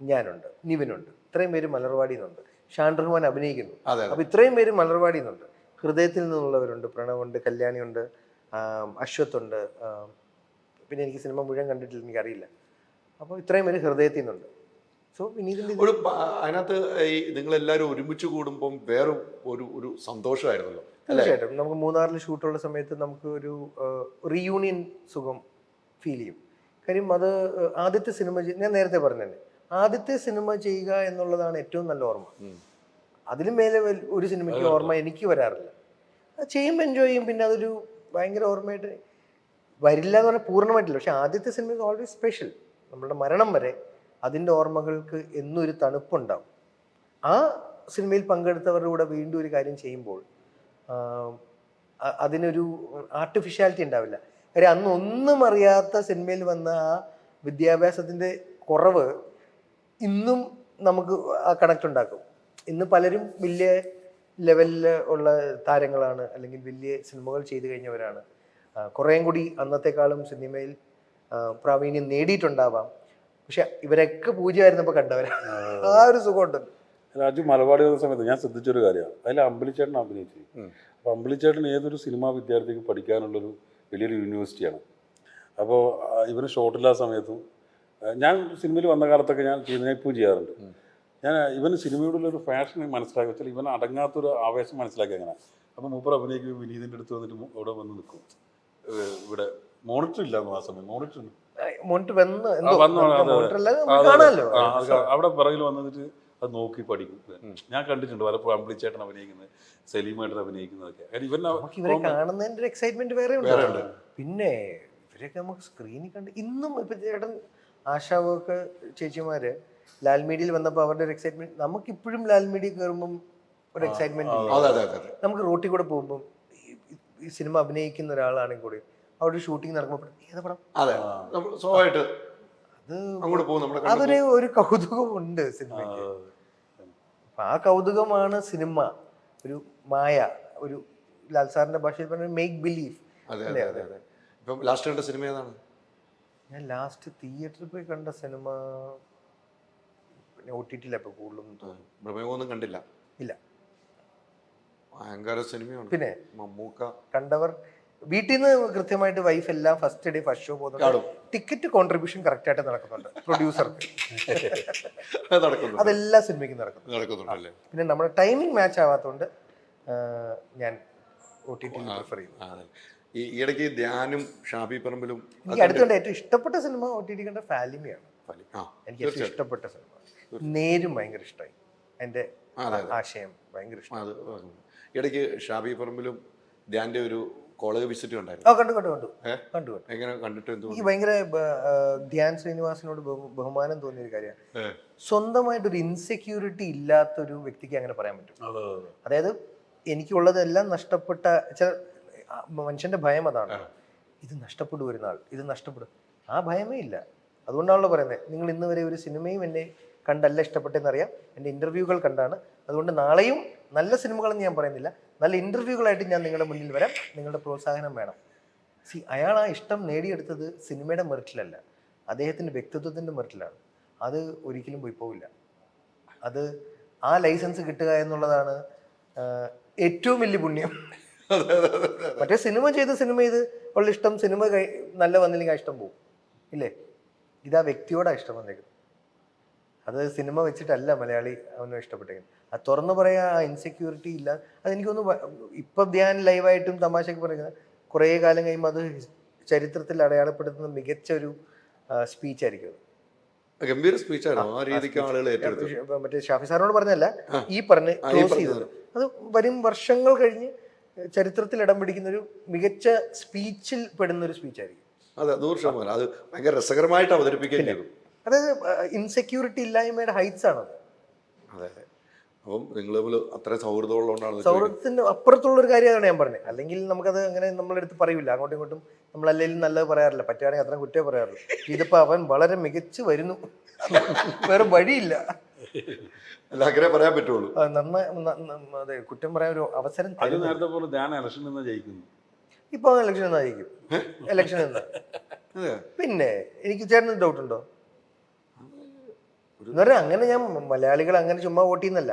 ഞാനുണ്ട്, നിവിനുണ്ട്. ഇത്രയും പേര് മലർവാടിന്നുണ്ട്. ഷാൻ റഹ്മാൻ അഭിനയിക്കുന്നു. അപ്പൊ ഇത്രയും പേര് മലർവാടിന്നുണ്ട്. ഹൃദയത്തിൽ നിന്നുള്ളവരുണ്ട്, പ്രണവുണ്ട്, കല്യാണിയുണ്ട്, അശ്വത്തുണ്ട്. പിന്നെ എനിക്ക് സിനിമ മുഴുവൻ കണ്ടിട്ടില്ല, എനിക്കറിയില്ല. അപ്പോൾ ഇത്രയും പേര് ഹൃദയത്തിൽ നിന്നുണ്ട്. സോ ഒരു അതിനകത്ത് ഈ നിങ്ങളെല്ലാവരും ഒരുമിച്ച് കൂടുമ്പം വേറെ ഒരു സന്തോഷമായിരുന്നല്ലോ. തീർച്ചയായിട്ടും. നമുക്ക് മൂന്നാറിൽ ഷൂട്ടുള്ള സമയത്ത് നമുക്ക് ഒരു റീയൂണിയൻ സുഖം ഫീൽ ചെയ്യും. കാര്യം അത് ആദ്യത്തെ സിനിമ ഞാൻ നേരത്തെ പറഞ്ഞതന്നെ, ആദ്യത്തെ സിനിമ ചെയ്യുക എന്നുള്ളതാണ് ഏറ്റവും നല്ല ഓർമ്മ. അതിലും മേലെ ഒരു സിനിമയ്ക്ക് ഓർമ്മ എനിക്ക് വരാറില്ല. അത് ചെയ്യുമ്പോൾ എൻജോയ് ചെയ്യും. പിന്നെ അതൊരു ഭയങ്കര ഓർമ്മയായിട്ട് വരില്ല എന്ന് പറഞ്ഞാൽ പൂർണ്ണമായിട്ടില്ല. പക്ഷെ ആദ്യത്തെ സിനിമ ഇസ് ഓൾവേസ് സ്പെഷ്യൽ. നമ്മളുടെ മരണം വരെ അതിൻ്റെ ഓർമ്മകൾക്ക് എന്നും ഒരു തണുപ്പുണ്ടാവും. ആ സിനിമയിൽ പങ്കെടുത്തവരുടെ കൂടെ വീണ്ടും ഒരു കാര്യം ചെയ്യുമ്പോൾ അതിനൊരു ആർട്ടിഫിഷ്യാലിറ്റി ഉണ്ടാവില്ല. കാര്യം അന്ന് ഒന്നും അറിയാത്ത സിനിമയിൽ വന്ന ആ വിദ്യാഭ്യാസത്തിൻ്റെ കുറവ് ഇന്നും നമുക്ക് ആ കണക്ട് ഉണ്ടാക്കും. ഇന്ന് പലരും വലിയ ലെവലിൽ ഉള്ള താരങ്ങളാണ്, അല്ലെങ്കിൽ വലിയ സിനിമകൾ ചെയ്തു കഴിഞ്ഞവരാണ്. കുറേയും കൂടി അന്നത്തെക്കാളും സിനിമയിൽ പ്രാവീണ്യം നേടിയിട്ടുണ്ടാവാം. പക്ഷെ ഇവരൊക്കെ പൂജയായിരുന്നപ്പോൾ കണ്ടവരാ. ആ ഒരു സുഖമുണ്ട്. രാജു മലർവാടി വന്ന സമയത്ത് ഞാൻ ശ്രദ്ധിച്ചൊരു കാര്യമാണ്, അതിൽ അമ്പിളിച്ചേട്ടൻ അഭിനയിച്ചു. അപ്പോൾ അമ്പിളിച്ചേട്ടൻ ഏതൊരു സിനിമാ വിദ്യാർത്ഥിക്ക് പഠിക്കാനുള്ളൊരു വലിയൊരു യൂണിവേഴ്സിറ്റിയാണ്. അപ്പോൾ ഇവന് ഷോട്ടില്ലാ സമയത്തും ഞാൻ സിനിമയിൽ വന്ന കാലത്തൊക്കെ ഞാൻ ചെയ്യുന്നതിപ്പോൾ ചെയ്യാറുണ്ട്. ഞാൻ ഇവന് സിനിമയോടുള്ളൊരു ഫാഷൻ മനസ്സിലാക്കി വെച്ചാൽ ഇവൻ അടങ്ങാത്തൊരു ആവേശം മനസ്സിലാക്കി അങ്ങനെ. അപ്പോൾ മൂപ്പർ അഭിനയിക്കും, വിനീതിൻ്റെ അടുത്ത് വന്നിട്ട് ഇവിടെ വന്ന് നിൽക്കും. ഇവിടെ മോണിറ്റർ ഇല്ലായിരുന്നു ആ സമയം. മോണിറ്റർ അവിടെ പിറകിൽ വന്നിട്ട് അത് നോക്കി പഠിക്കും. ഞാൻ കണ്ടിട്ടുണ്ട് പലപ്പോഴും അമ്പിളിച്ചേട്ടൻ അഭിനയിക്കുന്നത്, സലീമായിട്ട് അഭിനയിക്കുന്നതൊക്കെ. ഇവരെ കാണുന്നതിന്റെ എക്സൈറ്റ്മെന്റ് വേറെ ഉണ്ട്. പിന്നെ ഇവരൊക്കെ നമുക്ക് സ്ക്രീനിൽ കണ്ട് ഇന്നും ഇപ്പൊ ചേട്ടൻ ആശാവൊക്കെ ചേച്ചിമാര് ലാൽമീഡിയയിൽ വന്നപ്പോൾ അവരുടെ ഒരു എക്സൈറ്റ്മെന്റ് നമുക്കിപ്പോഴും ലാൽമീഡിയ കയറുമ്പം ഒരു എക്സൈറ്റ്മെന്റ്. നമുക്ക് റോട്ടിൽ കൂടെ പോകുമ്പോൾ ഈ സിനിമ അഭിനയിക്കുന്ന ഒരാളാണെങ്കിൽ കൂടി അവിടെ ഷൂട്ടിംഗ് നടക്കുമ്പോൾ ഏതാ പടം, അതൊരു ഒരു കൗതുകമുണ്ട് സിനിമയ്ക്ക്. അപ്പൊ ആ കൗതുകമാണ് സിനിമ, ഒരു മായ, ഒരു ലാൽ സാറിന്റെ ഭാഷയിൽ പറഞ്ഞ മേക്ക് ബിലീഫ്. ലാസ്റ്റ് സിനിമ ഏതാണ്? ഞാൻ ലാസ്റ്റ് തിയേറ്ററിൽ പോയി കണ്ട സിനിമ പിന്നെ OTT ഇപ്പൊ കൂടുതലൊന്നും തോന്നുന്നു കണ്ടില്ല. ഇല്ല. ഭയങ്കര സിനിമയാണ്. പിന്നെ മമ്മൂക്ക കണ്ടവർ വീട്ടിൽ നിന്ന് കൃത്യമായിട്ട് വൈഫ് എല്ലാം ഫസ്റ്റ് ഡേ ഫസ്റ്റ് ഷോ പോകുന്നുണ്ട്. ടിക്കറ്റ് കോൺട്രിബ്യൂഷൻ കറക്റ്റ് ആയിട്ട് നടക്കുന്നുണ്ട് പ്രൊഡ്യൂസർക്ക്. അതെല്ലാ സിനിമയ്ക്കും നടക്കുന്നുണ്ട്. പിന്നെ നമ്മുടെ ടൈമിംഗ് മാച്ച് ആവാത്തതുകൊണ്ട് ഞാൻ OTT പ്രിഫർ ചെയ്യും. ഈ ഇടയ്ക്ക് ധ്യാനും ഷാബി പറമ്പിലും എനിക്ക് അടുത്തുകൊണ്ട് ഏറ്റവും ഇഷ്ടപ്പെട്ട സിനിമ OTT കണ്ട ഫാലിമിയാണ്. എനിക്ക് ഏറ്റവും ഇഷ്ടപ്പെട്ട സിനിമ. നേരും ഭയങ്കര ഇഷ്ടമായി, എൻ്റെ ആശയം ഭയങ്കര ഇഷ്ടം. ഇടയ്ക്ക് ഷാബി പറമ്പിലും ധ്യാൻ്റെ ഒരു കോളേജ് വിസിറ്റ് കണ്ടായിരുന്നു. കണ്ടു കണ്ടു കണ്ടു കണ്ടു. എങ്ങനെ കണ്ടിട്ട് എന്ത് എനിക്ക് ഭയങ്കര ധ്യാൻ ശ്രീനിവാസിനോട് ബഹുമാനം തോന്നിയ ഒരു കാര്യമാണ്. സ്വന്തമായിട്ടൊരു ഇൻസെക്യൂരിറ്റി ഇല്ലാത്തൊരു വ്യക്തിക്ക് അങ്ങനെ പറയാൻ പറ്റും. അതായത് എനിക്കുള്ളതെല്ലാം നഷ്ടപ്പെട്ട മനുഷ്യന്റെ ഭയം അതാണ്. ഇത് നഷ്ടപ്പെടും ഒരു നാൾ, ഇത് നഷ്ടപ്പെടും. ആ ഭയമേ ഇല്ല. അതുകൊണ്ടാണല്ലോ പറയുന്നത്, നിങ്ങൾ ഇന്ന് വരെ ഒരു സിനിമയും എന്നെ കണ്ടല്ല ഇഷ്ടപ്പെട്ടെന്നറിയാം, എൻ്റെ ഇൻ്റർവ്യൂകൾ കണ്ടാണ്. അതുകൊണ്ട് നാളെയും നല്ല സിനിമകളെന്ന് ഞാൻ പറയുന്നില്ല, നല്ല ഇൻ്റർവ്യൂകളായിട്ട് ഞാൻ നിങ്ങളുടെ മുന്നിൽ വരാം. നിങ്ങളുടെ പ്രോത്സാഹനം വേണം. അയാൾ ആ ഇഷ്ടം നേടിയെടുത്തത് സിനിമയുടെ മെറിറ്റിലല്ല, അദ്ദേഹത്തിൻ്റെ വ്യക്തിത്വത്തിൻ്റെ മെറിറ്റിലാണ്. അത് ഒരിക്കലും പോയി പോവില്ല. അത് ആ ലൈസൻസ് കിട്ടുക എന്നുള്ളതാണ് ഏറ്റവും വലിയ പുണ്യം. മറ്റേ സിനിമ ചെയ്ത് ഉള്ള ഇഷ്ടം സിനിമ നല്ല വന്നില്ലെങ്കിൽ ആ ഇഷ്ടം പോകും ഇല്ലേ? ഇതാ വ്യക്തിയോടാ ഇഷ്ടം വന്നേക്കുന്നത്. അത് സിനിമ വെച്ചിട്ടല്ല മലയാളി അവനും ഇഷ്ടപ്പെട്ടേക്കുന്നത്. അത് തുറന്നു പറയാ, ആ ഇൻസെക്യൂരിറ്റി ഇല്ല. അതെനിക്കൊന്ന് ഇപ്പം ധ്യാൻ ലൈവായിട്ടും തമാശക്ക് പറയുന്നത് കുറേ കാലം കഴിയുമ്പോൾ അത് ചരിത്രത്തിൽ അടയാളപ്പെടുത്തുന്ന മികച്ച ഒരു സ്പീച്ചായിരിക്കും. ഗംഭീര സ്പീച്ചാണ്. ആ രീതിക്ക് ആളുകൾ ഏറ്റെടുത്തു. മറ്റേ ഷാഫി സാറിനോട് പറഞ്ഞല്ല, ഈ പറഞ്ഞ് ക്ലോസ് ചെയ്തത് അത് വരും വർഷങ്ങൾ കഴിഞ്ഞ് ചരിത്രത്തിൽ ഇടം പിടിക്കുന്ന ഒരു മികച്ച സ്പീച്ചിൽ പെടുന്ന ഒരു സ്പീച്ചായിരിക്കും. അതെ, 100%. അത് ഭയങ്കര രസകരമായിട്ട് അവതരിപ്പിക്കുകയും ചെയ്തു. അതായത് ഇൻസെക്യൂരിറ്റി ഇല്ലായ്മയുടെ ഹൈറ്റ്സ് ആണത്. അതെ അതെ. അപ്പം നിങ്ങൾ തമ്മിൽ അത്രയും സൗഹൃദമുള്ളതുകൊണ്ടാണ്. സൗഹൃദത്തിന് അപ്പുറത്തുള്ള ഒരു കാര്യമാണ് ഞാൻ പറഞ്ഞത്. അല്ലെങ്കിൽ നമുക്കത് അങ്ങനെ നമ്മളെടുത്ത് പറയൂല, അങ്ങോട്ടും ഇങ്ങോട്ടും നമ്മൾ അല്ലെങ്കിൽ നല്ലത് പറയാറില്ല, പറ്റുകയാണെങ്കിൽ അത്രയും കുറ്റം പറയാറുള്ളൂ. ഇതിപ്പോ അവൻ വളരെ മികച്ചു വരുന്നു, വേറെ വഴിയില്ല. അല്ല, അങ്ങനെ പറയാൻ പറ്റുള്ളൂ. അതെ, കുറ്റം പറയാൻ ഒരു അവസരം. നേരത്തെ പോലെ ധ്യാൻ ഇലക്ഷൻ നിന്ന് ജയിക്കുന്നു. ഇപ്പൊ ഇലക്ഷൻ എന്നാ ജയിക്കും? ഇലക്ഷൻ എന്ന് പിന്നെ എനിക്ക് ചേട്ടന് ഡൗട്ട് ഉണ്ടോ? എന്ന് പറഞ്ഞാൽ അങ്ങനെ ഞാൻ മലയാളികൾ അങ്ങനെ ചുമ്മാ വോട്ട് ചെയ്യുന്നല്ല,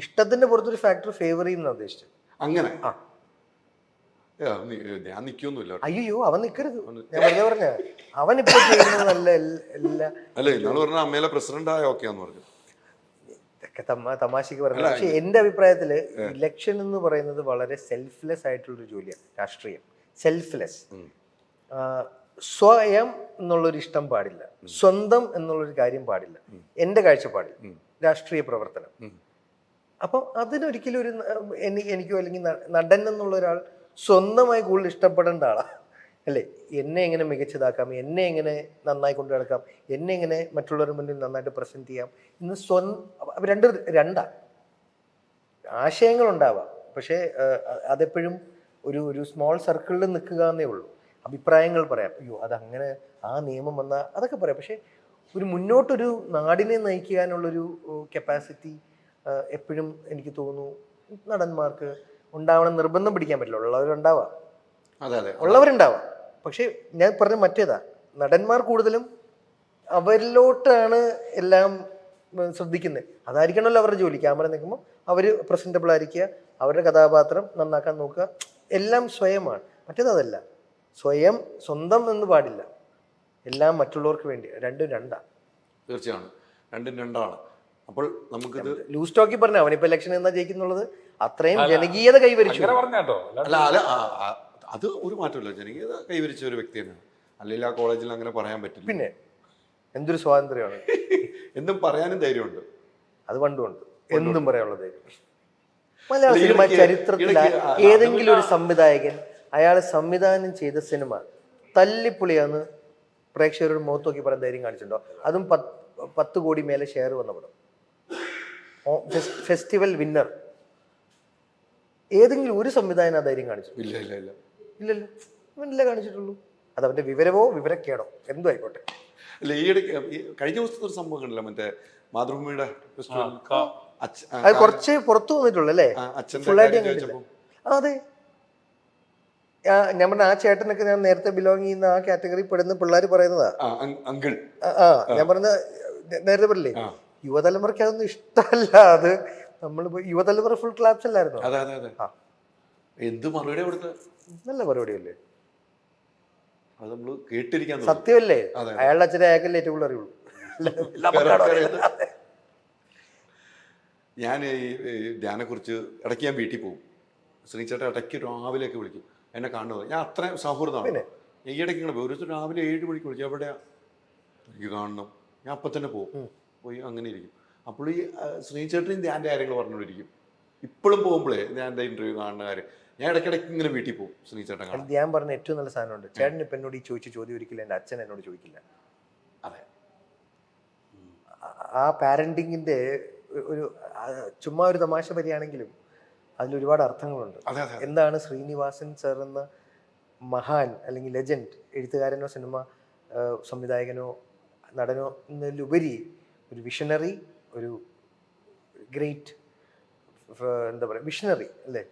ഇഷ്ടത്തിന്റെ പുറത്തൊരു ഫാക്ടർ ഫേവർ ചെയ്യുന്ന ഉദ്ദേശിച്ചത്. അങ്ങനെ ഞാൻ നിൽക്കൊന്നുമില്ല. അയ്യോ, അവൻ നിൽക്കരുത്, ഞാൻ വെറുതെ പറഞ്ഞ. അവൻ ഇപ്പൊ ചെയ്യുന്നത് നല്ല എല്ലാ അല്ല, ഇന്നാള് പറഞ്ഞ അമ്മയിലെ പ്രസിഡന്റ് ആയ ഓക്കെയാന്ന് പറഞ്ഞു. ഇതൊക്കെ തമാശക്ക് പറഞ്ഞു. പക്ഷെ എന്റെ അഭിപ്രായത്തില് ഇലക്ഷൻ എന്ന് പറയുന്നത് വളരെ സെൽഫ്ലെസ് ആയിട്ടുള്ളൊരു ജോലിയാണ്. രാഷ്ട്രീയം സെൽഫ്ലെസ്. സ്വയം എന്നുള്ളൊരു ഇഷ്ടം പാടില്ല, സ്വന്തം എന്നുള്ളൊരു കാര്യം പാടില്ല, എൻ്റെ കാഴ്ചപ്പാടിൽ രാഷ്ട്രീയ പ്രവർത്തനം. അപ്പം അതിനൊരിക്കലും ഒരു എനിക്കോ അല്ലെങ്കിൽ നടൻ എന്നുള്ള ഒരാൾ സ്വന്തമായി കൂടുതൽ ഇഷ്ടപ്പെടേണ്ട ആളാ അല്ലേ? എന്നെ എങ്ങനെ മികച്ചതാക്കാം, എന്നെ എങ്ങനെ നന്നായി കൊണ്ടു നടക്കാം, എന്നെ എങ്ങനെ മറ്റുള്ളവരുടെ മുന്നിൽ നന്നായിട്ട് പ്രസന്റ് ചെയ്യാം. ഇന്ന് രണ്ടാ ആശയങ്ങളുണ്ടാവാം, പക്ഷേ അതെപ്പോഴും ഒരു സ്മോൾ സർക്കിളിൽ നിൽക്കുക എന്നേ ഉള്ളൂ. അഭിപ്രായങ്ങൾ പറയാം, അയ്യോ അതങ്ങനെ ആ നിയമം വന്നാൽ അതൊക്കെ പറയാം. പക്ഷെ ഒരു മുന്നോട്ടൊരു നാടിനെ നയിക്കാനുള്ളൊരു കപ്പാസിറ്റി എപ്പോഴും എനിക്ക് തോന്നുന്നു നടന്മാർക്ക് ഉണ്ടാവണം. നിർബന്ധം പിടിക്കാൻ പറ്റില്ല, ഉള്ളവരുണ്ടാവാം, ഉള്ളവരുണ്ടാവാം. പക്ഷെ ഞാൻ പറഞ്ഞ മറ്റേതാ, നടന്മാർ കൂടുതലും അവരിലോട്ടാണ് എല്ലാം ശ്രദ്ധിക്കുന്നത്. അതായിരിക്കണമല്ലോ അവരുടെ ജോലി. ക്യാമറ നിൽക്കുമ്പോൾ അവർ പ്രസന്റബിൾ ആയിരിക്കുക, അവരുടെ കഥാപാത്രം നന്നാക്കാൻ നോക്കുക, എല്ലാം സ്വയമാണ്. മറ്റേതല്ല, സ്വന്തം എന്ന് പാടില്ല, എല്ലാം മറ്റുള്ളവർക്ക് വേണ്ടി. രണ്ടും രണ്ടാ. തീർച്ചയാണ്, രണ്ടും രണ്ടാണ്. അപ്പോൾ നമുക്കിത് ലൂസ് ടോക്കി പറഞ്ഞ അവനിപ്പോ ഇലക്ഷൻ എന്നാ ജയിക്കുന്നുള്ളത് അത്രയും ജനകീയത കൈവരിച്ചു. അല്ല അല്ല അത് ഒരു മാറ്റമില്ല, ജനകീയത കൈവരിച്ച ഒരു വ്യക്തി തന്നെയാണ്. അല്ലെങ്കിൽ ആ കോളേജിൽ അങ്ങനെ പറയാൻ പറ്റില്ല. പിന്നെ എന്തൊരു സ്വാതന്ത്ര്യമാണ്, എന്തും പറയാനും ധൈര്യമുണ്ട്. അത് പണ്ടുണ്ട്, എന്തും പറയാനുള്ള ധൈര്യം. മലയാള സിനിമ ചരിത്രത്തിൽ ഏതെങ്കിലും ഒരു സംവിധായകൻ അയാൾ സംവിധാനം ചെയ്ത സിനിമ തല്ലിപ്പൊളിയാന്ന് പ്രേക്ഷകരോട് മുഖത്ത് നോക്കി പറയാൻ ധൈര്യം കാണിച്ചിട്ടുണ്ടോ? അതും 10 കോടി മേലെ ഷെയർ വന്ന പടം, ഫെസ്റ്റിവൽ വിന്നർ. ഏതെങ്കിലും ഒരു സംവിധാനം ആ ധൈര്യം കാണിച്ചു? ഇല്ലല്ലോ, ഇവനല്ലേ കാണിച്ചിട്ടുള്ളൂ. അത് അവന്റെ വിവരമോ വിവരക്കേടോ എന്തോ ആയിക്കോട്ടെ. അല്ല, ഈയിടയ്ക്ക് കഴിഞ്ഞ ദിവസത്തെ ഒരു സംഭവം കണ്ടില്ല, മറ്റേ മാതൃഭൂമിയുടെ അത് കുറച്ച് പുറത്തു വന്നിട്ടുള്ളൂ അല്ലേ? ഫുള്ളായിട്ട് ഞാൻ കണ്ടില്ല. അതെ, ഞാൻ പറഞ്ഞ ആ ചേട്ടനൊക്കെ ഞാൻ നേരത്തെ ബിലോങ് ചെയ്യുന്ന ആ കാറ്റഗറി പെടുന്ന പിള്ളേർ പറയുന്നതാ. അങ്കിൾ ഞാൻ പറഞ്ഞ നേരത്തെ പറയില്ലേ, യുവതലമുറയ്ക്ക് അതൊന്നും ഇഷ്ടമല്ല. അത് നമ്മൾ യുവതലമുറ ഫുൾ ക്ലാപ്സ് അല്ലായിരുന്നു. എന്ത് മറുപടി കൊടുത്ത നല്ല പരിപാടിയല്ലേ? അത് നമ്മള് കേട്ടിരിക്കാൻ സത്യമല്ലേ? അയാളുടെ അച്ഛനെ അയാൾക്കല്ലേ ഏറ്റവും കൂടുതൽ അറിയുള്ളൂ. ഞാൻ ഈ ധ്യാനെ കുറിച്ച് ഇടയ്ക്ക് ഞാൻ വീട്ടിൽ പോകും. ശ്രീചേട്ടൻ ഇടയ്ക്ക് രാവിലെയൊക്കെ വിളിക്കും എന്നെ കാണുന്നത്. ഞാൻ അത്രയും സൗഹൃദമാണ്. ഈ ഇടയ്ക്ക് ഇങ്ങനെ പോയി, ഒരു രാവിലെ 7 മണിക്ക് വിളിക്കും, എവിടെയാ എനിക്ക് കാണണം, ഞാൻ അപ്പം തന്നെ പോയി അങ്ങനെ ഇരിക്കും. അപ്പോൾ ഈ ശ്രീചേട്ടനും ധ്യാൻ്റെ കാര്യങ്ങൾ പറഞ്ഞുകൊണ്ടിരിക്കും. ഇപ്പോഴും പോകുമ്പോഴേ ഞാൻ എൻ്റെ ഇന്റർവ്യൂ കാണുന്ന കാര്യം, ഞാൻ ഇടയ്ക്കിടയ്ക്ക് ഇങ്ങനെ വീട്ടിൽ പോകും ശ്രീചേട്ടൻ കാണാൻ. ഞാൻ പറഞ്ഞ ഏറ്റവും നല്ല സാധനമുണ്ട്, ചേട്ടൻ ഇപ്പം എന്നോട് ഈ ചോദിച്ച ചോദ്യം ഒരിക്കലും എൻ്റെ അച്ഛൻ എന്നോട് ചോദിക്കില്ല. അതെ, ആ പാരന്റിങ്ങിന്റെ ഒരു ചുമ്മാ ഒരു തമാശ വരികയാണെങ്കിലും അതിൽ ഒരുപാട് അർത്ഥങ്ങളുണ്ട്. അതെ, അതെ. എന്താണ് ശ്രീനിവാസൻ സാർ എന്ന മഹാൻ അല്ലെങ്കിൽ ലെജൻഡ് എഴുത്തുകാരനോ സിനിമ സംവിധായകനോ നടനോ എന്നതിലുപരി ഒരു വിഷണറി, ഒരു ഗ്രേറ്റ് എന്താ പറയുക വിഷണറി അല്ലേ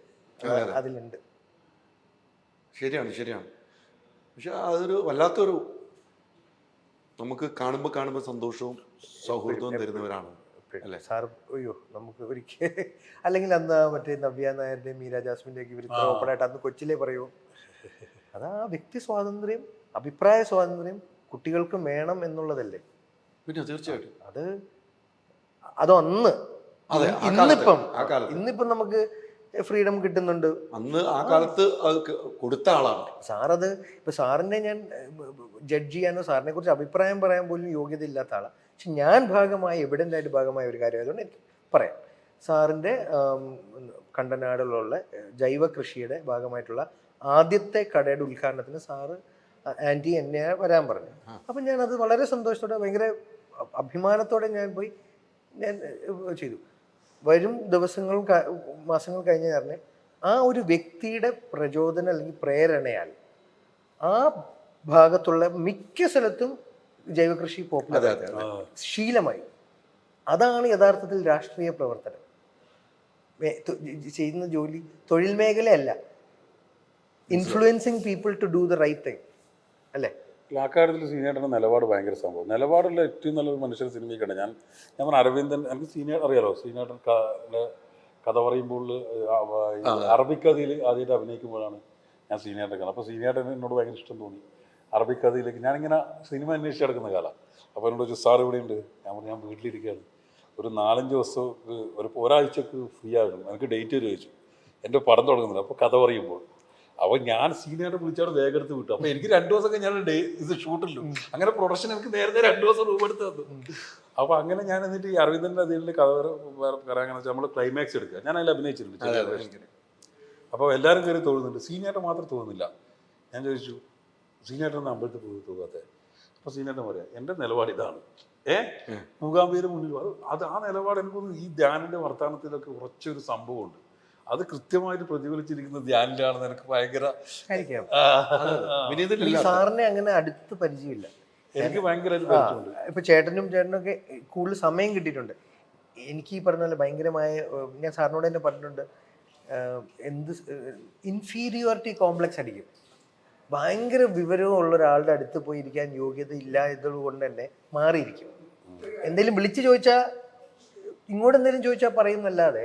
അതിലുണ്ട്. ശരിയാണ്, ശരിയാണ്. പക്ഷെ അതൊരു വല്ലാത്തൊരു നമുക്ക് കാണുമ്പോൾ സന്തോഷവും സൗഹൃദവും തരുന്നവരാണ് അല്ലേ സാർ? അയ്യോ, നമുക്ക് ഒരിക്കൽ അല്ലെങ്കിൽ അന്ന് മറ്റേ നവ്യ നായരുടെയും മീര ജാസ്മിൻ്റെയൊക്കെ ഇവർ ഓപ്പണായിട്ട് അന്ന് കൊച്ചിലേ പറയൂ, അതാ വ്യക്തി സ്വാതന്ത്ര്യം, അഭിപ്രായ സ്വാതന്ത്ര്യം കുട്ടികൾക്കും വേണം എന്നുള്ളതല്ലേ. പിന്നെ തീർച്ചയായിട്ടും അതൊന്ന് ഇന്നിപ്പം നമുക്ക് ഫ്രീഡം കിട്ടുന്നുണ്ട്. അന്ന് ആ കാലത്ത് അത് കൊടുത്ത ആളാണ് സാറത്. ഇപ്പൊ സാറിനെ ഞാൻ ജഡ്ജ് ചെയ്യാനോ സാറിനെ കുറിച്ച് അഭിപ്രായം പറയാൻ പോലും യോഗ്യത ഇല്ലാത്ത ആളാണ്. പക്ഷെ ഞാൻ എവിഡൻ്റ് ആയിട്ട് ഭാഗമായ ഒരു കാര്യം ആയതുകൊണ്ട് എനിക്ക് പറയാം. സാറിൻ്റെ കണ്ടനാടിലുള്ള ജൈവ കൃഷിയുടെ ഭാഗമായിട്ടുള്ള ആദ്യത്തെ കടയുടെ ഉദ്ഘാടനത്തിന് സാറ് ആൻറ്റി എന്നെ വരാൻ പറഞ്ഞു. അപ്പം ഞാനത് വളരെ സന്തോഷത്തോടെ ഭയങ്കര അഭിമാനത്തോടെ ഞാൻ പോയി ഞാൻ ചെയ്തു. വരും ദിവസങ്ങൾ മാസങ്ങൾ കഴിഞ്ഞ് പറഞ്ഞ് ആ ഒരു വ്യക്തിയുടെ പ്രചോദനം അല്ലെങ്കിൽ പ്രേരണയാൽ ആ ഭാഗത്തുള്ള മിക്ക സ്ഥലത്തും ജൈവകൃഷി പോപ്പുലർ ശീലമായി. അതാണ് യഥാർത്ഥത്തിൽ രാഷ്ട്രീയ പ്രവർത്തനം. ചെയ്യുന്ന ജോലി തൊഴിൽ മേഖലയല്ല, influencing people to do the right thing അല്ലേ? ആ കാര്യത്തിൽ സീനിയേട്ടൻ്റെ നിലപാട് ഭയങ്കര സംഭവം. നിലപാടുള്ള ഏറ്റവും നല്ലൊരു മനുഷ്യർ സിനിമയിൽ കണ്ട ഞാൻ പറഞ്ഞ അരവിന്ദൻ, എനിക്ക് സീനിയർ അറിയാലോ, സീനിയേട്ടൻ കഥ പറയുമ്പോൾ അറബിക്കഥയിൽ ആദ്യമായിട്ട് അഭിനയിക്കുമ്പോഴാണ് ഞാൻ സീനിയേട്ടൻ കാണുന്നത്. അപ്പോൾ സീനിയേട്ടൻ എന്നോട് ഭയങ്കര ഇഷ്ടം തോന്നി. അറബിക്കഥയിലേക്ക് ഞാനിങ്ങനെ സിനിമ അന്വേഷിച്ച് കിടക്കുന്ന കാലം. അപ്പോൾ എന്നോട് ചോദിച്ചു, സാർ ഇവിടെയുണ്ട്. ഞാൻ പറഞ്ഞു, ഞാൻ വീട്ടിലിരിക്കുകയാണ്, ഒരു 4-5 ദിവസം ഒരാഴ്ചക്ക് ഫ്രീ ആകും, എനിക്ക് ഡേറ്റ് തരും ചോദിച്ചു. എൻ്റെ പടം തുടങ്ങുന്നില്ല. അപ്പോൾ കഥ പറയുമ്പോൾ അപ്പോൾ ഞാൻ സീനിയറെ വിളിച്ചാണ് വേഗം എടുത്ത് വിട്ടു. അപ്പോൾ എനിക്ക് 2 ദിവസം കഴിഞ്ഞാൽ ഇത് ഷൂട്ടില്ലു. അങ്ങനെ പ്രൊഡക്ഷൻ എനിക്ക് നേരത്തെ 2 ദിവസം റൂം എടുത്ത് തന്നു. അപ്പോൾ അങ്ങനെ ഞാൻ എന്നിട്ട് ഈ അരവിന്ദൻ്റെ അതിൽ കഥ പറയാൻ വെച്ചാൽ നമ്മൾ ക്ലൈമാക്സ് എടുക്കുക. ഞാൻ അതിൽ അഭിനയിച്ചിട്ടുണ്ട്. അപ്പോൾ എല്ലാവരും കയറി തോന്നുന്നുണ്ട്, സീനിയറിനെ മാത്രം തോന്നുന്നില്ല. ഞാൻ ചോദിച്ചു, സീനിയറിന് അമ്പലത്തിൽ പോയി തോന്നാത്തെ? അപ്പോൾ സീനിയറിന് പറയാം, എൻ്റെ നിലപാട് ഇതാണ്. മൂകാംബിയുടെ മുന്നിൽ അത് ആ നിലപാട് എനിക്കൊന്ന് ഈ ധ്യാനിൻ്റെ വർത്തമാനത്തിലൊക്കെ ഉറച്ചൊരു സംഭവമുണ്ട്. അത് കൃത്യമായിട്ട് പ്രതിഫലിച്ചിരിക്കുന്നത് ധ്യാനിലാണെന്ന് എനിക്ക് ഭയങ്കര സാറിനെ അങ്ങനെ അടുത്ത് പരിചയമില്ല. എനിക്ക് ഭയങ്കര പരിചയമുണ്ട്. ഇപ്പൊ ചേട്ടനൊക്കെ കൂടുതൽ സമയം കിട്ടിയിട്ടുണ്ട്. എനിക്ക് ഈ പറഞ്ഞ പോലെ ഭയങ്കരമായ, ഞാൻ സാറിനോട് തന്നെ പറഞ്ഞിട്ടുണ്ട്, എന്ത് ഇൻഫീരിയോറിറ്റി കോംപ്ലക്സ് അടിക്കും. ഭയങ്കര വിവരവും ഉള്ള ഒരാളുടെ അടുത്ത് പോയി ഇരിക്കാൻ യോഗ്യത ഇല്ല എന്നതുകൊണ്ട് തന്നെ മാറിയിരിക്കും. എന്തെങ്കിലും വിളിച്ചു ചോദിച്ചാൽ, ഇങ്ങോട്ട് എന്തെങ്കിലും ചോദിച്ചാൽ പറയുന്നല്ലാതെ